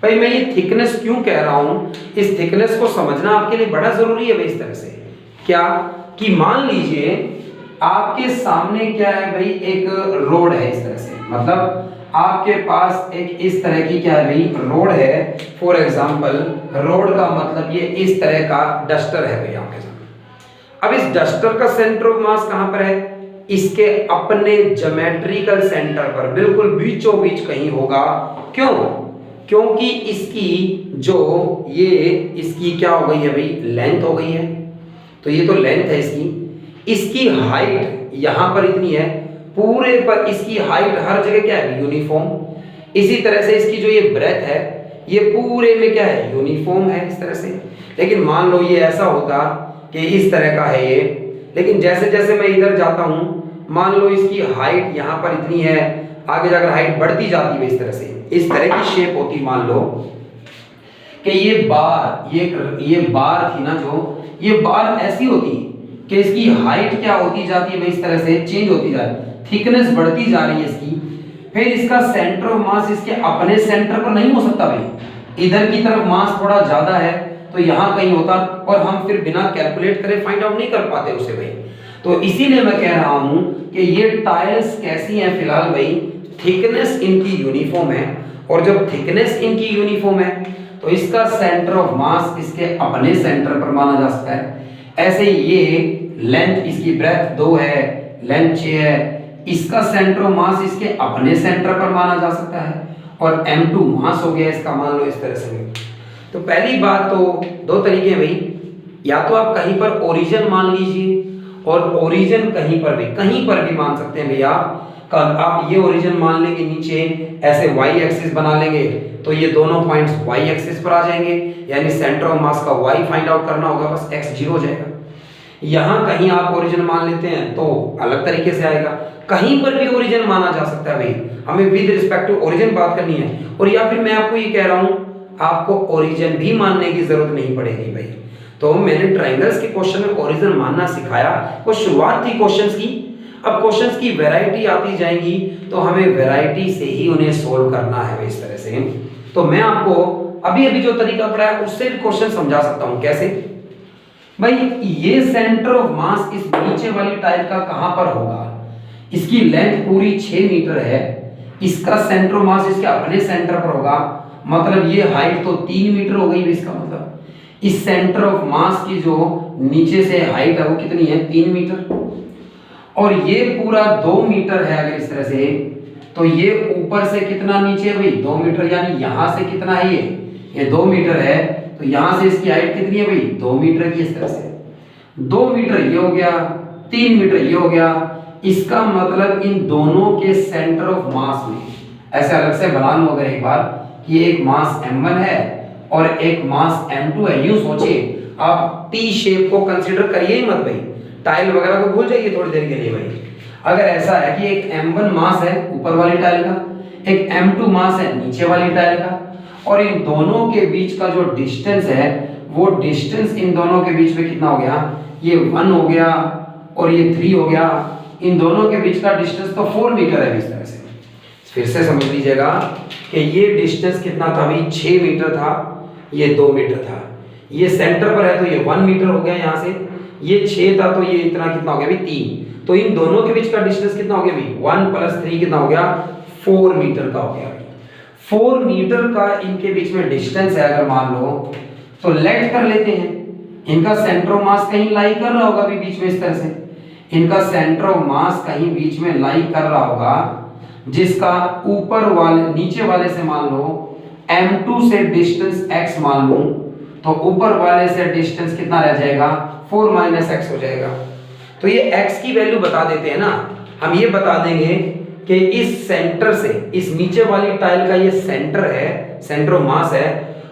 Speaker 1: भाई। मैं ये थिकनेस क्यों कह रहा हूं, इस थिकनेस को समझना आपके लिए बड़ा जरूरी है भाई इस तरह से। क्या कि मान लीजिए आपके सामने क्या है भाई, एक रोड है इस तरह से, मतलब आपके पास एक इस तरह की क्या है भाई, रोड है। फॉर एग्जांपल रोड का मतलब ये इस तरह का डस्टर है भैया आपके सामने। अब इस डस्टर का सेंटर ऑफ मास कहां पर है? इसके अपने ज्योमेट्रिकल सेंटर पर, बिल्कुल बीचों बीच कहीं होगा। क्यों? क्योंकि इसकी जो ये इसकी क्या हो गई है भाई? लेंथ हो गई है। तो ये तो लेंथ है इसकी हाइट यहां पर इतनी है, पूरे पर इसकी हाइट हर जगह क्या है? यूनिफॉर्म। इसी तरह से इसकी जो ये ब्रेथ है ये पूरे में क्या है? यूनिफॉर्म है इस तरह से। लेकिन मान लो ये ऐसा होता कि इस तरह का है ये, लेकिन जैसे जैसे मैं इधर जाता हूं, मान लो इसकी हाइट यहां पर इतनी है, आगे जाकर हाइट बढ़ती जाती है इस तरह से, इस तरह की शेप होती। मान लो कि ये बार थी ना, जो ये बार ऐसी होती कि इसकी हाइट क्या होती जाती है भाई? इस तरह से चेंज होती जा रही है, थिकनेस बढ़ती जा रही है इसकी। फिर इसका सेंटर ऑफ मास इसके अपने सेंटर पर नहीं हो सकता भाई, इधर की तरफ मास थोड़ा ज्यादा है तो यहां कहीं होता, और हम फिर बिना कैलकुलेट करे फाइंड आउट नहीं कर पाते उसे भाई। तो इसीलिए मैं कह रहा हूं कि ये टाइल्स कैसी हैं फिलहाल भाई? थिकनेस इनकी यूनिफॉर्म है, और जब थिकनेस इनकी यूनिफॉर्म है तो इसका सेंटर ऑफ मास इसके अपने सेंटर पर माना जा सकता है। ऐसे ही ये लेंथ, इसकी ब्रेथ 2 है, लेंथ 6 है, इसका सेंटर ऑफ मास इसके अपने सेंटर पर माना जा सकता है, और m2 मास हो गया इसका, मान लो इस तरह से। तो पहली बात तो दो तरीके हैं भाई, या तो आप कहीं पर ओरिजिन मान लीजिए, और ओरिजिन कहीं पर भी मान सकते हैं भैया। आप ये ओरिजिन मान लेंगे, नीचे ऐसे y एक्सिस बना लेंगे तो ये दोनों पॉइंट्स y एक्सिस पर आ जाएंगे, यानी सेंटर ऑफ मास का y फाइंड आउट करना होगा, बस x 0 हो जाएगा। यहां कहीं आप ओरिजिन मान लेते हैं तो अलग तरीके से आएगा, कहीं पर भी ओरिजिन माना जा सकता है भाई, हमें विद रिस्पेक्ट टू ओरिजिन बात करनी है। और या फिर मैं आपको ये कह रहा हूं, आपको ओरिजिन भी मानने की जरूरत नहीं पड़ेगी भाई। तो मैंने ट्रायंगल्स के क्वेश्चन में ओरिजिन मानना सिखाया, वो शुरुआत थी क्वेश्चंस की। अब क्वेश्चंस की वैरायटी आती जाएंगी तो हमें वैरायटी से ही उन्हें सोल्व करना है इस तरह से। तो मैं आपको अभी जो तरीका पढ़ाया उससे भी क्वेश्चन समझा सकता हूं। कैसे भाई? ये सेंटर ऑफ मास इस नीचे वाली टाइल का कहां पर होगा? इसकी लेंथ पूरी 6 मीटर है, इसका सेंटर ऑफ मास इसके अपने सेंटर पर होगा, मतलब ये हाइट तो 3 मीटर हो गई। इसका मतलब इस सेंटर ऑफ मास की जो नीचे से हाइट है वो कितनी है? 3 मीटर, और ये पूरा 2 मीटर है। अगर इस तरह से, तो ये ऊपर से कितना नीचे है भाई? 2 मीटर, यानी यहां से कितना है? ये 2 मीटर है, तो यहां से इसकी हाइट कितनी है भाई? 2 मीटर की। इस तरह से 2 मीटर ये हो गया, 3 मीटर ये हो गया। इसका मतलब इन दोनों के सेंटर ऑफ मास में ऐसे अलग से बना लूं अगर एक बार, कि एक मास m1 है और एक मास m2 है। यूं सोचिए, आप टी शेप को कंसीडर करिए ही मत भाई, टाइल वगैरह को भूल जाइए थोड़ी देर के लिए भाई। अगर ऐसा है कि एक m1 मास है ऊपर वाली टाइल का, एक m2 मास है नीचे वाली टाइल का, और इन दोनों के बीच का जो डिस्टेंस है वो डिस्टेंस इन दोनों के बीच में कितना हो गया? ये 1 हो गया और ये 3 हो गया। इन दोनों के बीच का डिस्टेंस तो 4 मीटर है। इस तरह से फिर से समझ लीजिएगा कि ये डिस्टेंस कितना था भाई? 6 मीटर था, ये 2 मीटर था। ये सेंटर पर है तो ये 1 मीटर हो गया यहां से, ये 6 था तो ये इतना कितना हो गया भाई? 3। तो इन दोनों के बीच का डिस्टेंस कितना हो गया भाई? 1 + 3 कितना हो गया? 4 मीटर का हो गया। 4 मीटर का इनके बीच में डिस्टेंस है अगर मान लो, तो लेट कर लेते हैं। इनका सेंटर ऑफ मास कहीं लाई कर रहा होगा भी बीच में, इस तरह से इनका सेंटर ऑफ मास कहीं बीच में लाई कर रहा होगा, जिसका ऊपर वाले नीचे वाले से मान लो m2 से डिस्टेंस x मान लूं, तो ऊपर वाले से डिस्टेंस कितना रह जाएगा? 4 - x हो जाएगा। तो ये x की वैल्यू बता देते हैं ना, हम ये बता देंगे कि इस सेंटर से, इस नीचे वाली टाइल का ये सेंटर है, सेंटर ऑफ मास है,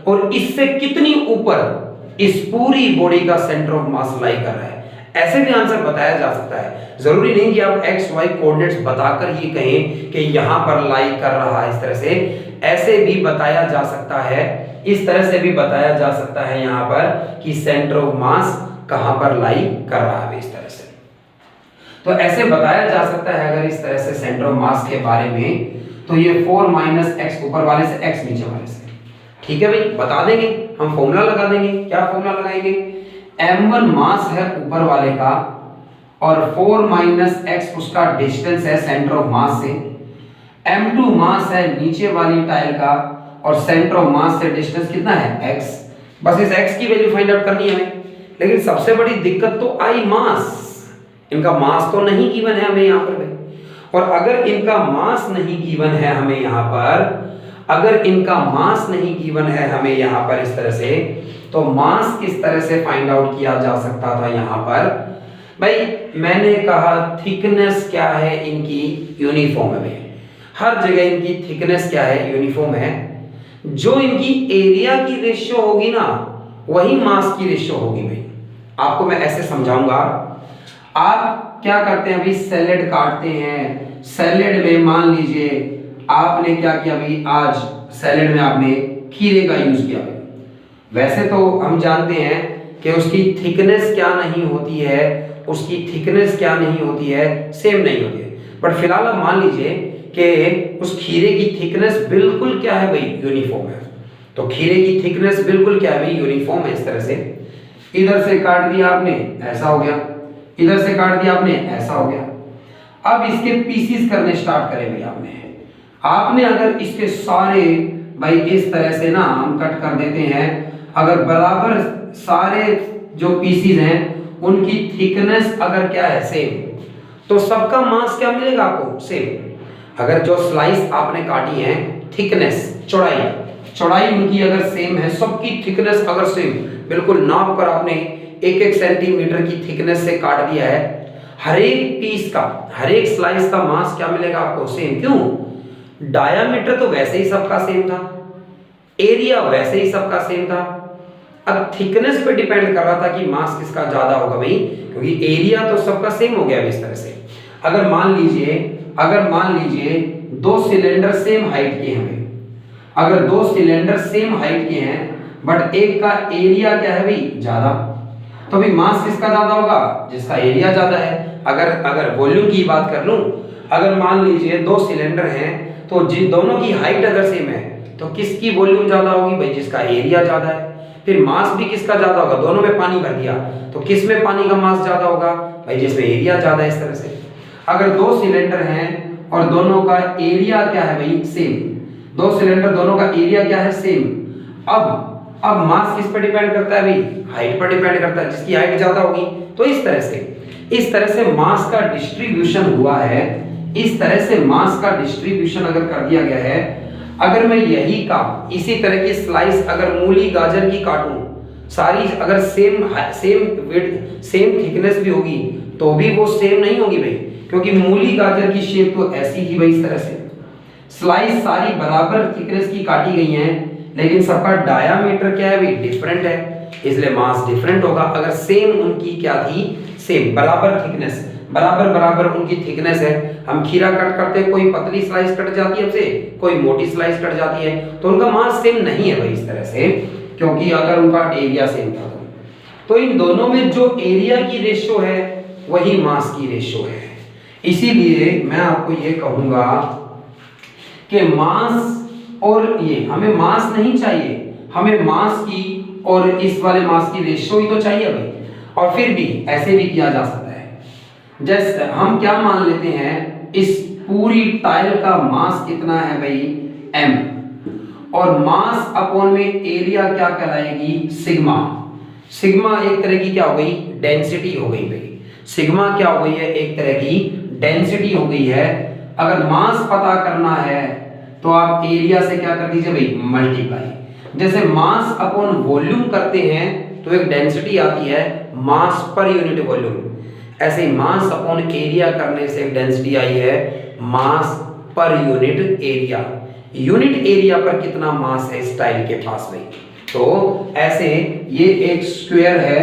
Speaker 1: और इससे कितनी ऊपर इस पूरी बॉडी का सेंटर ऑफ मास लाई कर रहा है। ऐसे भी आंसर बताया जा सकता है, जरूरी नहीं कि आप x y कोऑर्डिनेट्स बताकर ही कहें कि यहां पर लाई कर रहा है। इस तरह से ऐसे भी बताया जा सकता है, इस तरह से भी बताया जा सकता है यहां पर कि सेंटर ऑफ मास कहां पर लाई कर रहा है। इस तरह से तो ऐसे बताया जा सकता है अगर इस तरह से सेंटर ऑफ मास के बारे में, तो ये 4 - x ऊपर वाले से, x नीचे वाले से। ठीक है भाई, बता देंगे हम, फॉर्मूला लगा देंगे। क्या फॉर्मूला लगाएंगे? m1 मास है ऊपर वाले का, और 4 - x उसका डिस्टेंस है सेंटर ऑफ मास से। m2 मास है नीचे वाली टाइल का, और सेंटर ऑफ मास से डिस्टेंस कितना है? x। बस इस x की वैल्यू फाइंड आउट करनी है हमें। लेकिन सबसे बड़ी दिक्कत तो आई मास, इनका मास तो नहीं गिवन है हमें यहाँ पर भाई। और अगर इनका मास नहीं गिवन है हमें यहाँ पर, अगर इनका मास नहीं गिवन है हमें यहाँ पर इस तरह से, तो मास किस तरह से फाइंड आउट किया जा सकता था यहाँ पर भाई। मैंने कहा थिकनेस क्या है इनकी, यूनिफॉर्म है भाई। हर जगह इनकी थिकनेस क्या है, यूनिफॉर्म है। जो इनकी एरिया की रेशियो होगी ना, वही मास की रेशियो होगी भाई। आपको मैं ऐसे समझाऊंगा। आप क्या करते हैं अभी, सैलेड काटते हैं। सैलेड में मान लीजिए आपने क्या किया भाई, आज सैलेड में आपने खीरे का यूज किया भाई। वैसे तो हम जानते हैं कि उसकी थिकनेस क्या नहीं होती है, उसकी थिकनेस क्या नहीं होती है, सेम नहीं होती है। बट फिलहाल आप मान लीजिए कि उस खीरे की थिकनेस बिल्कुल क्या है भाई, यूनिफॉर्म है। तो खीरे की थिकनेस बिल्कुल क्या है भाई, यूनिफॉर्म है। इस तरह से इधर से काट दिया आपने, ऐसा हो गया। इधर से काट दिया आपने, ऐसा हो गया। अब इसके पीसीस करने स्टार्ट करें भाई आपने अगर इसके सारे भाई इस तरह से ना हम कट कर देते हैं, अगर बराबर सारे जो पीसीस हैं उनकी थिकनेस अगर क्या है, सेम, तो सबका मास क्या मिलेगा आपको, सेम। अगर जो स्लाइस आपने काटी है, थिकनेस, चौड़ाई उनकी अगर सेम है, सबकी थिकनेस अगर सेम, बिल्कुल नाप कर आपने 1-1 सेंटीमीटर की थिकनेस से काट दिया है, हर एक पीस का, हर एक स्लाइस का मास क्या मिलेगा आपको, सेम। क्यों? डायामीटर तो वैसे ही सबका सेम था, एरिया वैसे ही सबका सेम था। अब थिकनेस पे डिपेंड कर रहा था कि मास किसका ज्यादा होगा भाई, क्योंकि एरिया तो सबका सेम हो गया इस तरह से। अगर मान लीजिए दो सिलेंडर सेम हाइट के हैं भाई, अगर दो सिलेंडर सेम हाइट के हैं बट एक का एरिया क्या है भाई, ज्यादा, तो भाई मास किसका ज्यादा होगा, जिसका एरिया ज्यादा है। अगर वॉल्यूम की बात कर लूं, अगर मान लीजिए दो सिलेंडर हैं तो जिन दोनों की हाइट अगर सेम है तो किसकी वॉल्यूम ज्यादा होगी भाई, जिसका एरिया ज्यादा है। फिर मास भी किसका ज्यादा होगा, दोनों में पानी भर दिया तो किस में पानी का मास ज्यादा होगा भाई, जिसमें एरिया ज्यादा है। इस तरह से अगर दो सिलेंडर हैं और दोनों का एरिया क्या है भाई, सेम, दो सिलेंडर दोनों का एरिया क्या है, सेम। अब मास किस पर डिपेंड करता है भाई, हाइट पर डिपेंड करता है, जिसकी हाइट ज्यादा होगी। तो इस तरह से मास का डिस्ट्रीब्यूशन हुआ है। इस तरह से मास का डिस्ट्रीब्यूशन अगर कर दिया गया है, अगर मैं यही काम इसी तरह की स्लाइस अगर मूली गाजर की काटूं, सारी अगर सेम थिकनेस भी होगी तो भी वो सेम नहीं होगी भाई, क्योंकि मूली गाजर की शेप तो ऐसी ही भाई। इस तरह से स्लाइस सारी बराबर थिकनेस की काटी गई हैं, लेकिन सबका डायामीटर क्या है भाई, डिफरेंट है, इसलिए मास डिफरेंट होगा। अगर सेम उनकी क्या थी, सेम बराबर थिकनेस, बराबर उनकी थिकनेस है। हम खीरा कट करते हैं, कोई पतली स्लाइस कट जाती है हमसे, कोई मोटी स्लाइस कट जाती है, तो उनका मास सेम नहीं है भाई इस तरह से, क्योंकि अगर उनका एरिया सेम था तो इन दोनों में जो एरिया की रेशियो है वही मास की रेशियो है। इसीलिए मैं आपको ये कहूंगा कि मास और ये, हमें मास नहीं चाहिए, हमें मास की और इस वाले मास की रेशियो ही तो चाहिए भाई। और फिर भी ऐसे भी किया जा सकता है, जैसे हम क्या मान लेते हैं, इस पूरी टाइल का मास कितना है भाई, m, और मास अपॉन में एरिया क्या कहलाएगी, सिग्मा। सिग्मा एक तरह की क्या हो गई, डेंसिटी हो गई भाई। सिग्मा क्या हो गई है, एक तरह की डेंसिटी हो गई है। अगर मास पता करना है तो आप एरिया से क्या कर दीजिए भाई, मल्टीप्लाई। जैसे मास अपॉन वॉल्यूम करते हैं तो एक डेंसिटी आती है मास पर यूनिट वॉल्यूम, ऐसे ही मास अपॉन एरिया करने से एक डेंसिटी आई है मास पर यूनिट एरिया। यूनिट एरिया पर कितना मास है इस टाइल के पास भाई, तो ऐसे ये एक स्क्वायर है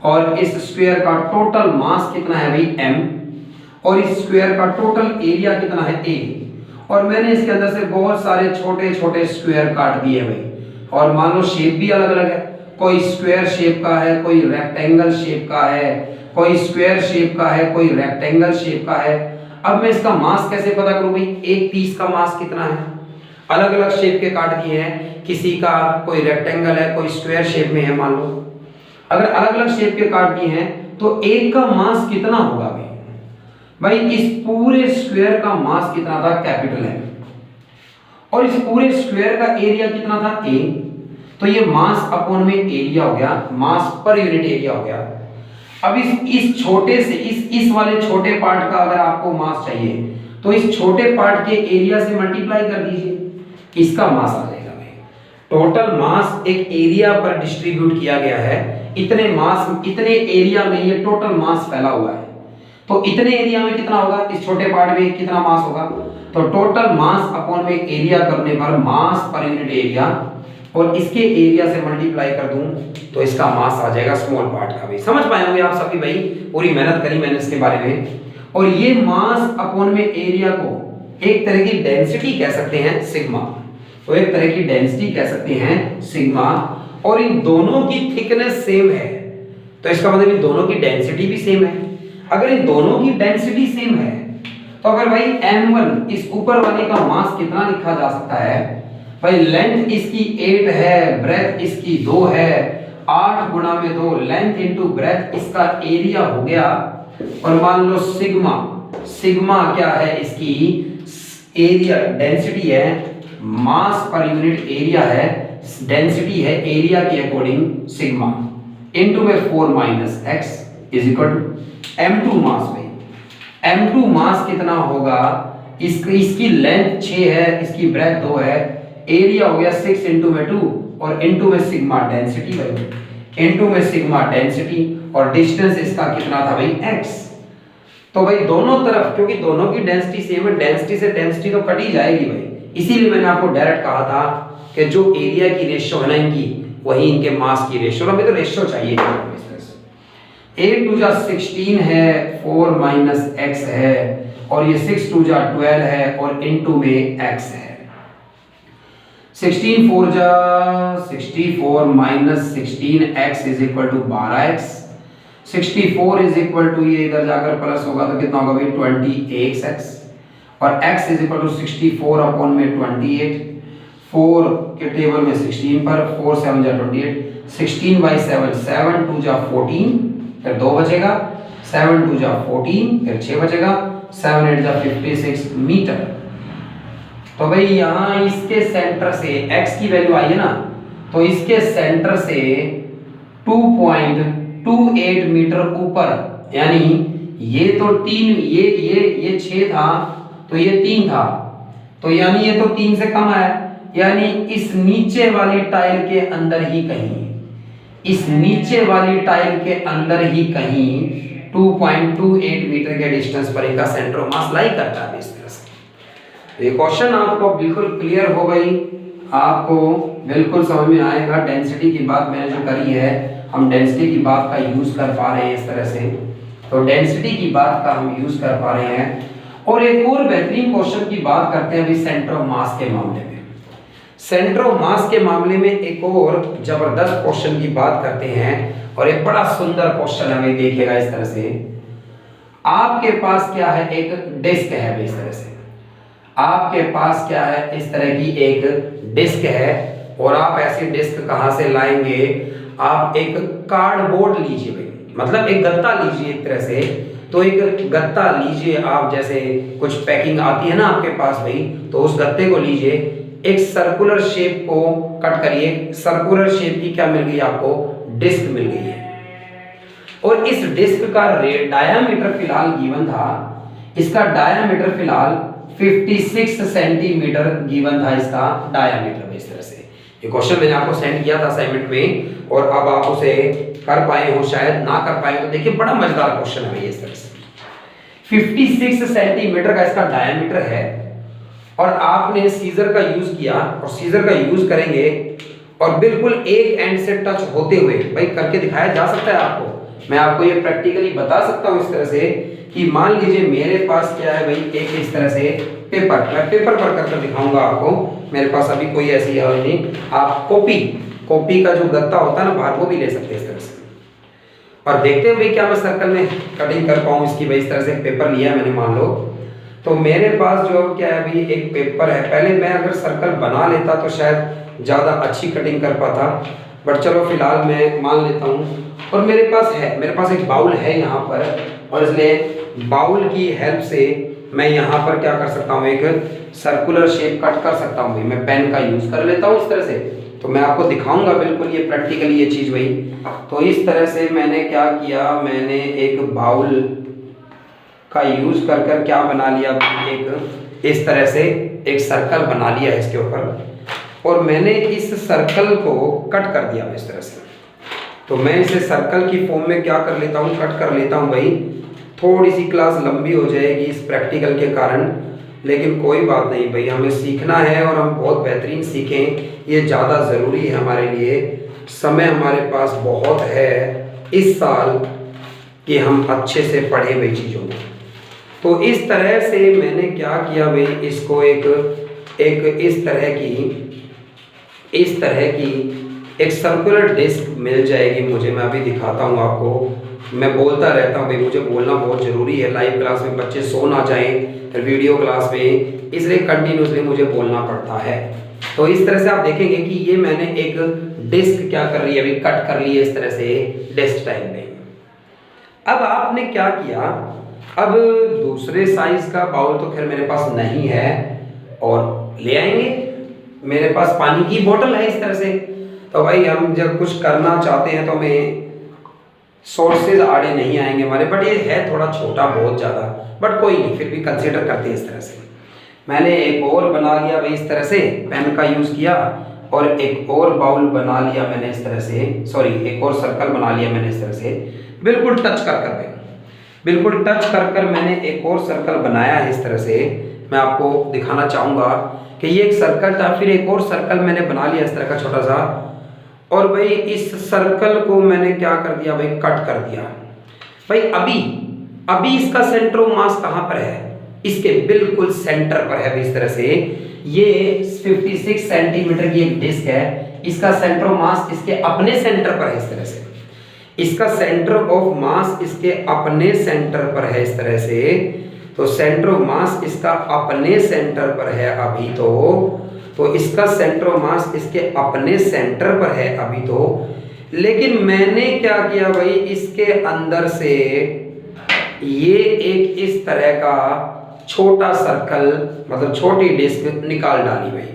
Speaker 1: और इस स्क्वायर का टोटल मास कितना है भाई, m, और इस स्क्वायर का टोटल एरिया कितना है, a, और मैंने इसके अंदर से बहुत सारे छोटे छोटे स्क्वायर काट दिए भाई। और मान लो शेप भी अलग अलग है, कोई स्क्वायर शेप का है, कोई रेक्टेंगल शेप का है, कोई स्क्वायर शेप का है, कोई रेक्टेंगल शेप का है। अब मैं इसका मास कैसे पता करूं भाई, एक पीस का मास कितना है। अलग अलग शेप के काट दिए हैं, किसी का कोई रेक्टेंगल है, कोई स्क्वायर शेप में है, मान लो अगर अलग अलग शेप के काट दिए हैं तो एक का मास कितना होगा भाई, इस पूरे स्क्वायर का मास कितना था, कैपिटल है, और इस पूरे स्क्वायर का एरिया कितना था, a, तो ये मास अपॉन में एरिया हो गया, मास पर यूनिट एरिया हो गया। अब इस छोटे से इस वाले छोटे पार्ट का अगर आपको मास चाहिए तो इस छोटे पार्ट के एरिया से मल्टीप्लाई कर दीजिए, इसका मास आ जाएगा भाई। टोटल मास एक एरिया पर डिस्ट्रीब्यूट किया गया है, इतने मास इतने एरिया में ये टोटल मास फैला हुआ है, तो इतने एरिया में कितना होगा, इस छोटे पार्ट में कितना मास होगा, तो टोटल मास अपॉन में एरिया करने पर मास पर यूनिट एरिया और इसके एरिया से मल्टीप्लाई कर दूं तो इसका मास आ जाएगा स्मॉल पार्ट का। भाई समझ पाए होंगे आप सभी, भाई पूरी मेहनत करी मैंने इसके बारे में। और ये मास अपॉन में एरिया को एक तरह की डेंसिटी कह सकते हैं सिग्मा, तो एक तरह की डेंसिटी कह सकते हैं सिग्मा, और इन दोनों की थिकनेस सेम है, तो इसका मतलब इन दोनों की डेंसिटी भी सेम है। अगर इन दोनों की डेंसिटी सेम है तो अगर भाई m1 इस ऊपर वाले का मास कितना लिखा जा सकता है भाई, लेंथ इसकी 8 है, ब्रेथ इसकी 2 है, 8 गुणा में 2 लेंथ इंटू ब्रेथ इसका एरिया हो गया, और मान लो सिग्मा क्या है, इसकी एरिया डेंसिटी है, मास पर यूनिट एरिया है, डेंसिटी है एरिया के अकॉर्डिंग सिग्मा, इनटू में 4 minus x is equal to m2 mass. भाई m2 मास कितना होगा, इसकी लेंथ 6 है, इसकी ब्रेथ 2 है, एरिया हो गया 6 इंटू में 2 और इंटू में सिग्मा डेंसिटी, भाई इंटू में सिग्मा डेंसिटी, और डिस्टेंस इसका कितना था भाई x। तो भाई दोनों तरफ क्योंकि दोनों की डेंसिटी सेम है, डेंसिटी से डेंसिटी तो कट ही जाएगी भाई, इसीलिए मैंने आपको डायरेक्ट कहा था कि जो एरिया की रेशियो है ना इनकी, वही इनके मास की रेशियो, हमें तो रेशियो चाहिए। 8 2 जा 16 है, 4 माइनस x है, और ये 6 2 जा 12 है, और इनटू में x है। 16 4 जा 64 minus 16x is equal to 12x। 64 is equal to, ये इधर जाकर प्लस होगा तो कितना होगा भाई 28x, और x is equal to 64 upon में 28, 4 के टेबल में 16 पर 4 7 जा 28, 16 बाई 7 7 2 जा 14, फिर 2 बचेगा, 7 2 जा 14, फिर 6 बचेगा, 7 8 जा 56 मीटर। तो भाई यहाँ इसके सेंटर से x की वैल्यू आई है ना, तो इसके सेंटर से 2.28 मीटर ऊपर, यानी ये तो 3 ये 6 था तो ये 3 था, तो यानी ये तो 3 से कम है, यानी इस नीचे वाली टाइल के अंदर ही कहीं, इस नीचे वाली टाइल के अंदर ही कहीं 2.28 मीटर के डिस्टेंस पर इनका सेंटर ऑफ मास लाई करता है। इस तरह से ये क्वेश्चन आपको बिल्कुल क्लियर हो गई, आपको बिल्कुल समझ में आएगा। डेंसिटी की बात मैंने जो करी है, हम डेंसिटी की बात का यूज कर पा रहे हैं इस तरह से, तो डेंसिटी की बात का हम यूज कर पा रहे हैं। और एक और बेहतरीन क्वेश्चन की बात करते हैं अभी सेंटर ऑफ मास के मामले में। सेंटर ऑफ मास के मामले में एक और जबरदस्त क्वेश्चन की बात करते हैं, और एक बड़ा सुंदर क्वेश्चन है भाई, देखिएगा इस तरह से। आपके पास क्या है, एक डिस्क है भाई, इस तरह से आपके पास क्या है, इस तरह की एक डिस्क है, और आप ऐसी डिस्क कहां से लाएंगे, आप एक कार्डबोर्ड लीजिए भाई, मतलब एक गत्ता लीजिए एक तरह से, तो एक गत्ता लीजिए आप, जैसे कुछ पैकिंग आती है ना आपके पास भाई, तो उस गत्ते को लीजिए, एक सर्कुलर शेप को कट करिए, सर्कुलर शेप की क्या मिल गई आपको, डिस्क मिल गई है, और इस डिस्क का डायामीटर फिलहाल गिवन था, इसका डायामीटर फिलहाल 56 सेंटीमीटर गिवन था, इसका डायामीटर में। इस तरह से ये क्वेश्चन मैंने आपको सेंड किया था असाइनमेंट में, और अब आप उसे कर पाए हो, शायद ना कर पाए हो, तो देखिए बड़ा मजेदार क्वेश्चन है ये। इस तरह से 56 सेंटीमीटर का इसका डायामीटर है, और आपने सीजर का यूज किया, और सीजर का यूज करेंगे, और बिल्कुल एक एंड से टच होते हुए, भाई करके दिखाया जा सकता है आपको, मैं आपको ये प्रैक्टिकली बता सकता हूँ इस तरह से कि मान लीजिए मेरे पास क्या है भाई, एक इस तरह से पेपर, मैं पेपर पर करके दिखाऊंगा आपको, मेरे पास अभी कोई ऐसी है नहीं, आप कॉपी का जो गत्ता होता है ना बाहर, वो भी ले सकते हैं इस तरह से, और देखते हैं भाई क्या मैं सर्कल में कटिंग कर पाऊँ इसकी। भाई इस तरह से एक पेपर लिया है मैंने, मान लो, तो मेरे पास जो क्या है भाई, एक पेपर है, पहले मैं अगर सर्कल बना लेता तो शायद ज़्यादा अच्छी कटिंग कर पाता, बट चलो फिलहाल मैं मान लेता हूँ। और मेरे पास एक बाउल है यहाँ पर, और इसलिए बाउल की हेल्प से मैं यहाँ पर क्या कर सकता हूँ, एक सर्कुलर शेप कट कर सकता हूँ। मैं पेन का यूज कर लेता हूँ इस तरह से, तो मैं आपको दिखाऊंगा बिल्कुल ये प्रैक्टिकली ये चीज़ वही। तो इस तरह से मैंने क्या किया, मैंने एक बाउल का यूज़ कर कर क्या बना लिया, एक इस तरह से एक सर्कल बना लिया इसके ऊपर, और मैंने इस सर्कल को कट कर दिया इस तरह से। तो मैं इसे सर्कल की फॉर्म में क्या कर लेता हूँ, कट कर लेता हूँ भाई। थोड़ी सी क्लास लंबी हो जाएगी इस प्रैक्टिकल के कारण, लेकिन कोई बात नहीं भाई, हमें सीखना है और हम बहुत बेहतरीन सीखें, ये ज़्यादा ज़रूरी है हमारे लिए। समय हमारे पास बहुत है इस साल कि हम अच्छे से पढ़ें भाई चीज़ों को। तो इस तरह से मैंने क्या किया भाई, इसको एक इस तरह की एक सर्कुलर डिस्क मिल जाएगी मुझे। मैं अभी दिखाता हूँ आपको। मैं बोलता रहता हूँ भाई, मुझे बोलना बहुत ज़रूरी है। लाइव क्लास में बच्चे सो ना जाएं फिर वीडियो क्लास में, इसलिए कंटिन्यूसली मुझे बोलना पड़ता है। तो इस तरह से आप देखेंगे कि ये मैंने एक डिस्क क्या कर रही है अभी, कट कर ली है इस तरह से डिस्क टाइप में। अब आपने क्या किया, अब दूसरे साइज का बाउल तो खैर मेरे पास नहीं है, और ले आएंगे। मेरे पास पानी की बोतल है इस तरह से। तो भाई हम जब कुछ करना चाहते हैं तो हमें सोर्सेज आड़े नहीं आएंगे हमारे, बट ये है थोड़ा छोटा बहुत ज़्यादा, बट कोई नहीं, फिर भी कंसीडर करते हैं इस तरह से। मैंने एक और बना लिया भाई इस तरह से, पेन का यूज़ किया, और एक और बाउल बना लिया मैंने इस तरह से, सॉरी एक और सर्कल बना लिया मैंने इस तरह से, बिल्कुल टच कर कर बिल्कुल टच कर कर मैंने एक और सर्कल बनाया है इस तरह से। मैं आपको दिखाना चाहूँगा कि ये एक सर्कल था, फिर एक और सर्कल मैंने बना लिया इस तरह का छोटा सा, और भाई इस सर्कल को मैंने क्या कर दिया भाई, कट कर दिया भाई। अभी इसका सेंटर ऑफ मास कहाँ पर है, इसके बिल्कुल सेंटर पर है इस तरह से। ये 56 सेंटीमीटर की एक डिस्क है, इसका सेंटर ऑफ मास इसके अपने सेंटर पर है इस तरह से। इसका सेंटर ऑफ मास इसके अपने सेंटर पर है इस तरह से। तो सेंटर ऑफ मास इसका अपने सेंटर पर है अभी तो इसका सेंटर ऑफ मास इसके अपने सेंटर पर है अभी तो। लेकिन मैंने क्या किया भाई, इसके अंदर से ये एक इस तरह का छोटा सर्कल, मतलब छोटी डिस्क निकाल डाली भाई।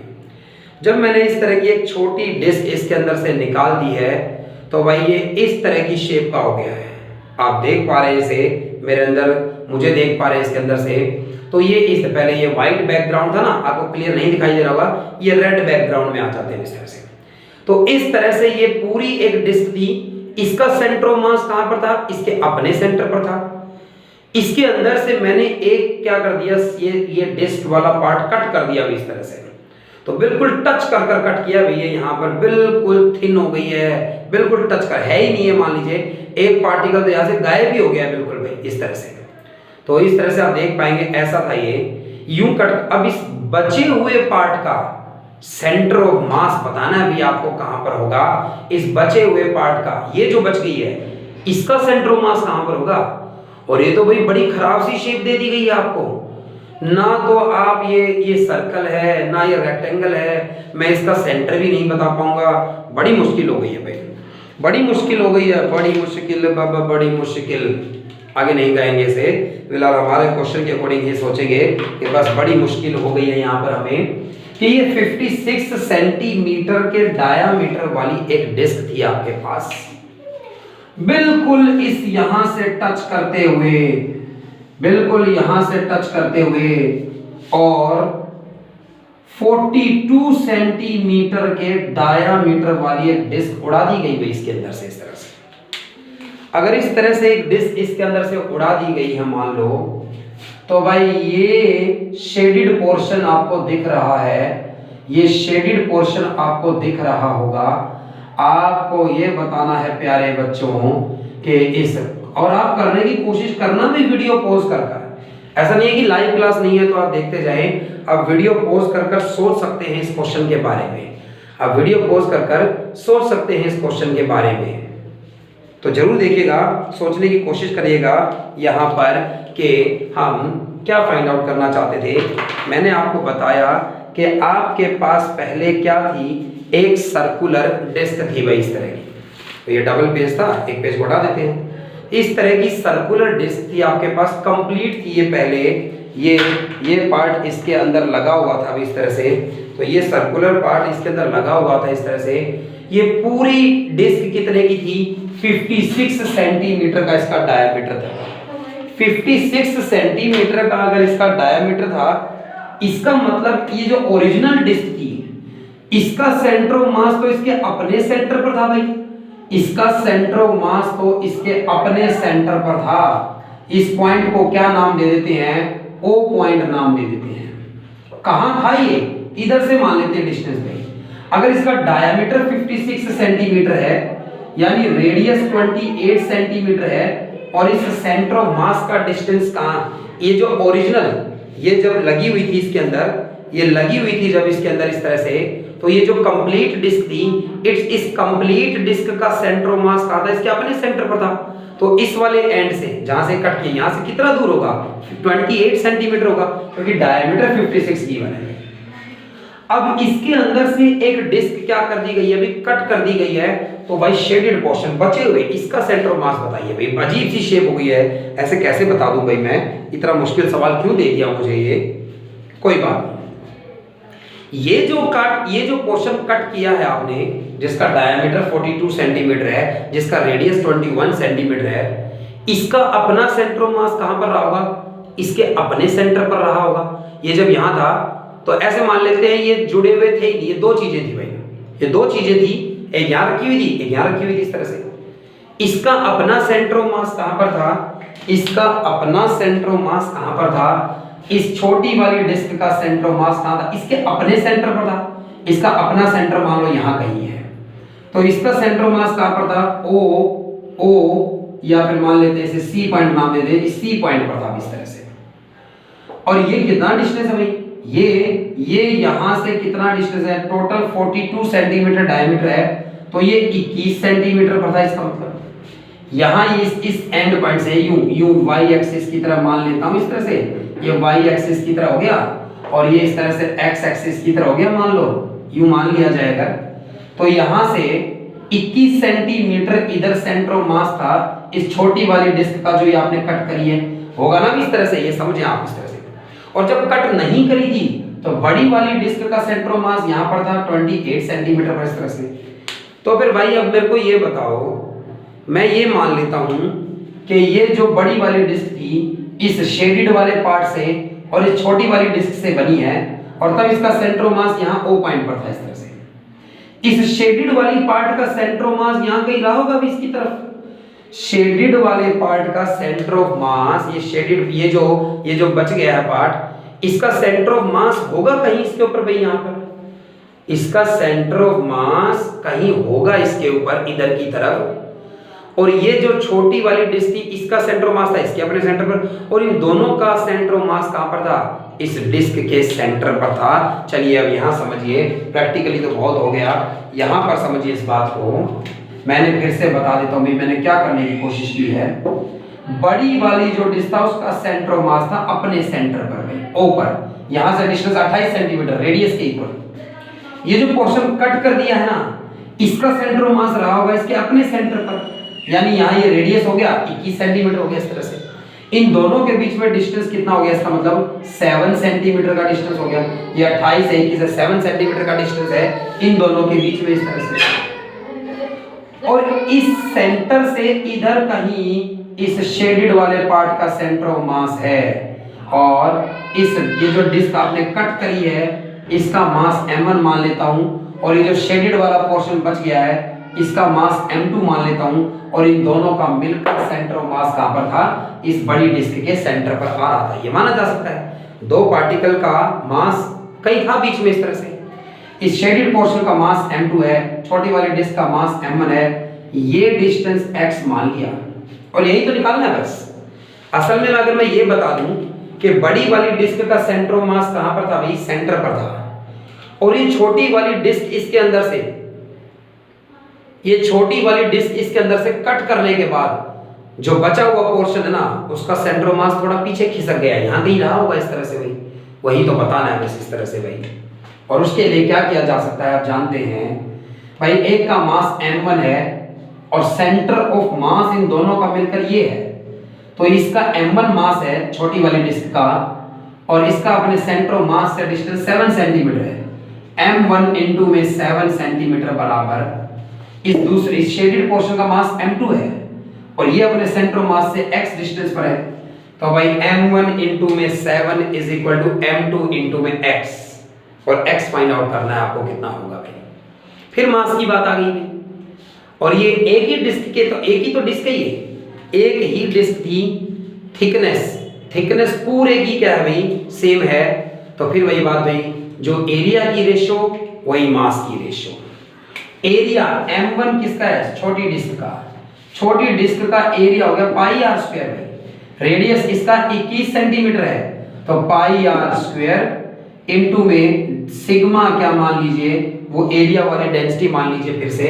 Speaker 1: जब मैंने इस तरह की एक छोटी डिस्क इसके अंदर से निकाल दी है तो भाई ये इस तरह की शेप का हो गया है। आप देख पा रहे हैं इसे मेरे अंदर, मुझे देख पा रहे हैं इसके अंदर से। तो ये इस पहले ये व्हाइट बैकग्राउंड था ना, आपको क्लियर नहीं दिखाई दे रहा होगा, ये रेड बैकग्राउंड में आ जाते हैं इस तरह से। तो इस तरह से ये पूरी एक डिस्क थी, इसका सेंटर ऑफ मास कहां पर था, इसके अपने सेंटर पर था। इसके अंदर से मैंने एक क्या कर दिया, ये डिस्क वाला पार्ट कट कर दिया इस तरह से। तो बिल्कुल टच कर कर कट किया भैया, यहाँ पर बिल्कुल थिन हो गई है, बिल्कुल टच कर है ही नहीं है। मान लीजिए एक पार्टिकल तो यहाँ से गायब ही हो गया बिल्कुल भाई इस तरह से। तो इस तरह से आप देख पाएंगे ऐसा था ये, यूं कट। अब इस बचे हुए पार्ट का सेंटर ऑफ मास बताना भी आपको कहां पर होगा। इस बचे हुए पार्ट का, ये जो बच गई है, इसका सेंटर ऑफ मास कहां पर होगा। और ये तो भाई बड़ी खराब सी शेप दे दी गई है आपको, ना तो आप ये सर्कल है ना ये रेक्टेंगल है, मैं इसका सेंटर भी नहीं बता पाऊंगा। बड़ी मुश्किल हो गई है भाई, बड़ी मुश्किल हो गई है, बड़ी मुश्किल बाबा, बड़ी मुश्किल। आगे नहीं गाएंगे इसे, फिलहाल हमारे क्वेश्चन के अकॉर्डिंग ये सोचेंगे कि बस बड़ी मुश्किल हो गई है यहाँ पर हमें कि ये 56 सेंटीमीटर के डायामीटर वाली एक डिस्क थी आपके पास, बिल्कुल इस यहां से टच करते हुए, बिल्कुल यहां से टच करते हुए, और 42 सेंटीमीटर के डायामीटर वाली एक डिस्क उड़ा दी गई भाई इसके अंदर से इस तरह से। अगर इस तरह से एक डिस्क इसके अंदर से उड़ा दी गई है मान लो, तो भाई ये शेडिड पोर्शन आपको दिख रहा है, ये शेडिड पोर्शन आपको दिख रहा होगा। आपको ये बताना है प्यारे बच्चों कि इस, और आप करने की कोशिश करना भी वीडियो पॉज कर कर। ऐसा नहीं है कि लाइव क्लास नहीं है तो आप देखते जाएं, आप वीडियो पॉज कर कर सोच सकते हैं इस क्वेश्चन के बारे में, आप वीडियो पॉज कर कर सोच सकते हैं इस क्वेश्चन के बारे में। तो जरूर देखिएगा, सोचने की कोशिश करिएगा यहाँ पर कि हम क्या फाइंड आउट करना चाहते थे। मैंने आपको बताया कि आपके पास पहले क्या थी, एक सर्कुलर डिस्क थी भाई इस तरह की। तो ये डबल पेज था, एक पेज को हटा देते हैं। इस तरह की सर्कुलर डिस्क थी आपके पास, कंप्लीट थी ये पहले ये पार्ट इसके अंदर लगा हुआ था अभी इस तरह से, तो ये सर्कुलर पार्ट इसके अंदर लगा हुआ था इस तरह से। ये पूरी डिस्क कितने की थी? 56 सेंटीमीटर का इसका डायामीटर था। 56 सेंटीमीटर का अगर इसका डायामीटर था, इसका मतलब ये जो ओरिजिनल डिस्क थी इसका सेंटर ऑफ मास तो इसके अपने सेंटर पर था भाई, इसका सेंटर ऑफ मास तो इसके अपने सेंटर पर था। इस पॉइंट को क्या नाम दे देते हैं? ओ पॉइंट नाम दे देते हैं। कहां था ये? इधर से मान लेते हैं डिस्टेंस पे। अगर इसका डायमीटर 56 सेंटीमीटर है यानी रेडियस 28 सेंटीमीटर है और इस सेंटर ऑफ मास का डिस्टेंस कहां? ये जो ओरिजिनल ये जब लगी हुई थी इसके अंदर, ये लगी हुई थी जब इसके अंदर इस तरह से, तो ये जो कंप्लीट डिस्क थी इस कंप्लीट डिस्क का सेंटर ऑफ मास कहां था? इसके अपने सेंटर पर था। तो इस वाले एंड से जहां से कट किया यहां से कितना दूर होगा? 28 सेंटीमीटर होगा क्योंकि डायमीटर 56 गिवन है। अब इसके अंदर से एक डिस्क क्या कर दी गई है? अभी कट कर दी गई है, तो भाई शेडेड पोर्शन बचे हुए इसका सेंटर ऑफ मास बताइए भाई। अजीब सी शेप हो गई है, ऐसे कैसे बता दूं भाई मैं? इतना मुश्किल सवाल क्यों दे दिया मुझे ये? कोई बात नहीं। ये जो पोर्शन कट किया है आपने, जिसका डायमीटर 42 सेंटीमीटर है, जिसका रेडियस 21 सेंटीमीटर है, इसका अपना सेंटर ऑफ मास कहां पर रहा होगा? इसके अपने सेंटर पर रहा होगा। ये जब यहां था तो ऐसे मान लेते हैं ये जुड़े हुए थे, ये दो चीजें थी भाई, ये दो चीजें थी, एक यहां रखी हुई थी, एक यहां रखी हुई थी इस तरह से। इसका अपना सेंटर ऑफ मास कहां पर था? इसका अपना सेंटर ऑफ मास कहां पर था? इस छोटी वाली डिस्क का सेंटर ऑफ मास कहां था? इसके अपने सेंटर पर था। इसका अपना सेंटर मान लो यहां कहीं है, तो इसका सेंटर ऑफ मास कहां पर था? ओ या फिर मान लेते हैं इसे सी पॉइंट नाम दे दे, इस सी पॉइंट पर था इस तरह से। और ये कितना डिस्टेंस है भाई? ये यहां से कितना डिस्टेंस है? टोटल 42 सेंटीमीटर डायमीटर है, तो ये 21 सेंटीमीटर पर था। इसका मतलब यहां इस एंड पॉइंट से यू वाई एक्सिस की तरह मान लेता हूं इस तरह से, ये वाई एक्सिस की तरह हो गया और ये इस तरह से एक्स एक्सिस की तरह हो गया, मान लो यू मान लिया जाएगा। तो यहां से 21 सेंटीमीटर इधर सेंटर ऑफ मास था इस छोटी वाली डिस्क का, जो ये आपने कट करी है, होगा ना इस तरह से, ये समझे आप इस तरह से। और जब कट नहीं करी थी तो बड़ी वाली डिस्क का सेंटर ऑफ मास यहां पर था 28 सेंटीमीटर पर इस तरह से। तो फिर भाई अब मेरे को ये बताओ, मैं ये मान लेता हूं कि ये जो बड़ी वाली डिस्क थी इस शेडेड वाले पार्ट से और इस छोटी वाली डिस्क से बनी है, और तब इसका सेंटर ऑफ मास यहां ओ पॉइंट पर था इस तरह से। इस शेडेड वाली पार्ट का सेंटर ऑफ मास यहां कहीं रहा होगा भी इसकी तरफ। शेडेड वाले पार्ट का सेंटर ऑफ मास, ये शेडेड ये जो बच गया है पार्ट, इसका सेंटर ऑफ मास होगा कहीं इसके ऊपर भाई, यहां पर इसका सेंटर ऑफ मास कहीं होगा इसके ऊपर इधर की तरफ। और ये जो छोटी वाली डिस्क थी इसका सेंटर ऑफ मास था इसके अपने सेंटर पर, और इन दोनों का सेंटर ऑफ मास कहां पर था? इस डिस्क के सेंटर पर था। चलिए अब यहां समझिए, प्रैक्टिकली तो बहुत हो गया, यहां पर समझिए इस बात को। मैंने फिर से बता देता हूं भाई मैंने क्या करने की कोशिश की है। बड़ी वाली जो डिस्क था उसका सेंटर ऑफ मास था अपने सेंटर पर भाई, ओ पर। यहां से डिस्टेंस 28 सेंटीमीटर रेडियस के इक्वल। ये जो पोर्शन कट कर दिया है ना, इसका सेंटर ऑफ मास रहा होगा इसके अपने सेंटर पर, यानी यहाँ ये रेडियस हो गया 21 सेंटीमीटर हो गया इस तरह से। इन दोनों के बीच में डिस्टेंस कितना हो गया? इसका मतलब 7 सेंटीमीटर का डिस्टेंस हो गया। ये 28 है, 21 है, 7 सेंटीमीटर का डिस्टेंस है इन दोनों के बीच में इस तरह से। और इस सेंटर से इधर कहीं इस शेडेड वाले पार्ट का सेंटर ऑफ मास है, और ये जो डिस्क आपने कट करी है इसका मास m1 मान लेता हूं, और ये जो शेडेड वाला पोर्शन बच गया है इसका मास m2 मान लेता हूं, और इन दोनों का मिलकर सेंटर ऑफ मास कहां पर था? इस बड़ी डिस्क के सेंटर पर आ रहा था। ये माना जा सकता है दो पार्टिकल का मास कहीं था बीच में इस तरह से। इस शेडेड पोर्शन का मास m2 है, छोटी वाली डिस्क का मास m1 है, ये डिस्टेंस x मान लिया और यही तो निकालना है बस। असल में अगर मैं ये बता दूं कि बड़ी वाली डिस्क का सेंटर ऑफ मास कहां पर था भाई? सेंटर पर था, और ये छोटी वाली डिस्क इसके अंदर से, ये छोटी वाली डिस्क इसके अंदर से कट करने के बाद जो बचा हुआ पोर्शन है ना उसका सेंटर ऑफ मास थोड़ा पीछे खिसक गया, यहां कहीं रहा होगा इस तरह से भाई, वही तो बताना है बस इस तरह से भाई। और उसके लिए क्या किया जा सकता है आप जानते हैं भाई, एक का मास m1 है और सेंटर ऑफ मास इन दोनों का मिलकर ये है, तो इसका m1 मास है छोटी वाली डिस्क का, और इसका अपने सेंटर ऑफ मास से डिस्टेंस 7 सेंटीमीटर है। m1 इनटू में 7 सेंटीमीटर बराबर इस दूसरे शेडेड पोर्शन का मास m2 है और ये अपने सेंटर ऑफ मास से x डिस्टेंस पर है। तो भाई m1 इनटू में 7 is equal to m2 into में x और x फाइंड आउट करना है आपको कितना होगा भाई। फिर मास की बात आ गई और ये एक ही डिस्क के तो एक ही तो डिस्क है, ये एक ही डिस्क की थिकनेस पूरे की क्या है भाई सेम है। तो फिर वही बात भाई जो एरिया की रेशो वही मास की रेशो। एरिया m1 किसका है छोटी डिस्क का, छोटी डिस्क का एरिया हो गया पाई आर स्क्वायर भाई। रेडियस इसका 21 सेंटीमीटर है तो पाई आर स्क्वायर इनटू में सिग्मा क्या मान लीजिए वो एरिया वाली डेंसिटी मान लीजिए फिर से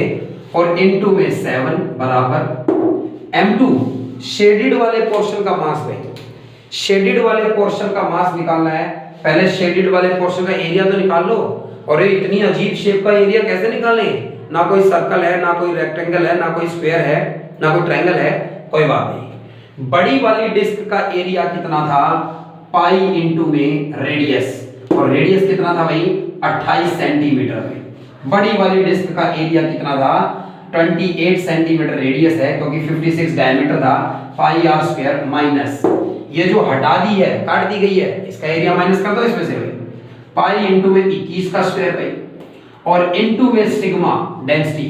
Speaker 1: और इनटू में 7 बराबर m2 शेडेड वाले पोर्शन का मास भाई। शेडेड वाले पोर्शन का मास निकालना है, पहले शेडेड वाले पोर्शन का एरिया तो निकाल लो। और ये इतनी अजीब शेप का एरिया कैसे निकालें, ना कोई सर्कल है ना कोई रेक्टेंगल है ना कोई स्क्वायर है ना कोई ट्रायंगल है, कोई बात नहीं। बड़ी वाली डिस्क का एरिया कितना था पाई इनटू में रेडियस और रेडियस कितना था भाई 28 सेंटीमीटर में। बड़ी वाली डिस्क का एरिया कितना था 28 सेंटीमीटर रेडियस है क्योंकि 56 डायमीटर था। पाई आर स्क्वायर माइनस ये जो हटा दी है काट दी गई है इसका एरिया माइनस कर दो इसमें से भाई। पाई इनटू में 21 का स्क्वायर भाई और इनटू में सिग्मा डेंसिटी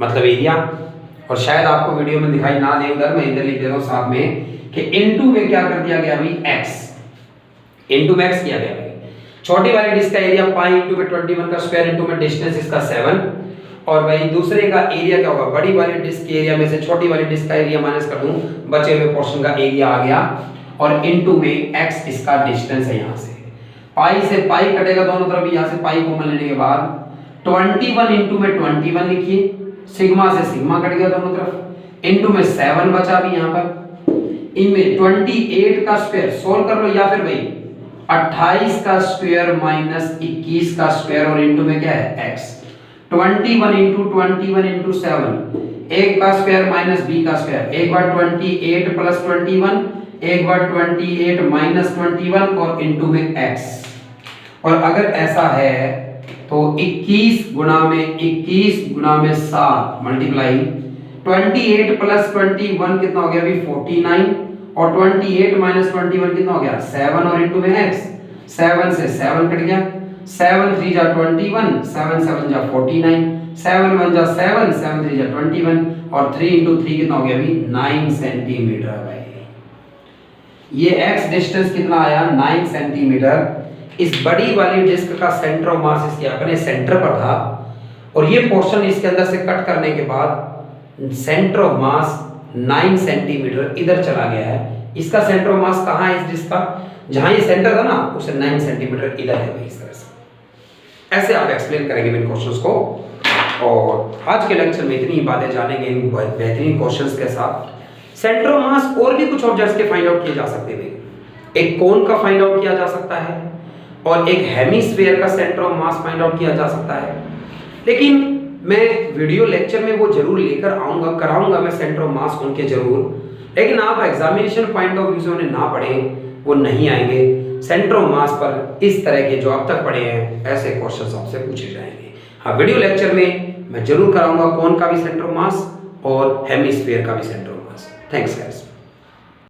Speaker 1: मतलब एरिया। और शायद आपको वीडियो में दिखाई ना दे उधर मैं इधर लिख देता हूं साथ में कि इनटू में क्या कर दिया गया भाई x इनटू में x किया गया भाई। छोटी वाली डिस्क का एरिया पाई इनटू में 21 का स्क्वायर इनटू में डिस्टेंस इसका 7 और भाई दूसरे का एरिया क्या होगा बड़ी वाली डिस्क के एरिया में से छोटी वाली डिस्क का एरिया माइनस कर दूं बचे हुए पोर्शन का एरिया आ गया और इनटू में x इसका डिस्टेंस है। यहां से पाई से पाई कटेगा दोनों तरफ, यहां से पाई कॉमन लेने के बाद 21 इनटू में 21 लिखिए, सिग्मा से सिग्मा कट गया दोनों तरफ, इनटू में 7 बचा भी यहां पर। इनमें 28 का स्क्वायर सोल्व कर लो या फिर भाई 28 का स्क्वायर माइनस 21 का स्क्वायर और इनटू में क्या है x। 21 इनटू 21 इनटू 7 एक का स्क्वायर माइनस b का स्क्वायर, एक बार 28 प्लस 21 एक बार 28 माइनस 21 और इनटू में x। और अगर ऐसा है तो 21 गुना में 7 मल्टीप्लाई 28 प्लस 21 कितना हो गया अभी 49 और 28 माइनस 21 कितना हो गया 7 और इनटू में x। 7 से 7 कट गया, 7 3 जा 21 7 7 जा 49 7 1 जा 7 7 3 जा 21 और 3 इनटू 3 कितना हो गया अभी 9 सेंटीमीटर भाई। ये x डिस्टेंस कितना आया 9 सेंटीमीटर। इस बड़ी वाली डिस्क का सेंटर ऑफ मास इसके अपने सेंटर पर था और ये पोर्शन इसके अंदर से कट करने के बाद सेंटर ऑफ मास 9 सेंटीमीटर इधर चला गया है। इसका सेंटर ऑफ मास कहाँ है इस डिस्क का, जहां ये सेंटर था ना उसे 9 सेंटीमीटर इधर है भाई। इस तरह से ऐसे आप एक्सप्लेन करेंगे इन क्वेश्चंस को। और आज के लेक्चर में इतनी बातें जानेंगे इन बेहतरीन क्वेश्चंस के साथ। सेंटर ऑफ मास और भी कुछ ऑब्जेक्ट्स के फाइंड आउट किए जा सकते हैं। एक कोन का फाइंड आउट किया जा सकता है और एक हेमिस्फीयर का centre of mass find out किया जा सकता है। लेकिन मैं वीडियो लेक्चर में वो जरूर लेकर आऊंगा, कराऊंगा मैं सेंटर ऑफ मास उनके जरूर। लेकिन आप एग्जामिनेशन पॉइंट ऑफ व्यू से उन्हें ना पढ़ें वो नहीं आएंगे। सेंटर ऑफ मास पर इस तरह के जो अब तक पढ़े हैं ऐसे क्वेश्चंस आपसे पूछे जाएंगे। हाँ, वीडियो लेक्चर में मैं जरूर कराऊंगा कोन का भी सेंटर ऑफ मास और हेमिस्फीयर का भी centre of mass. Thanks guys.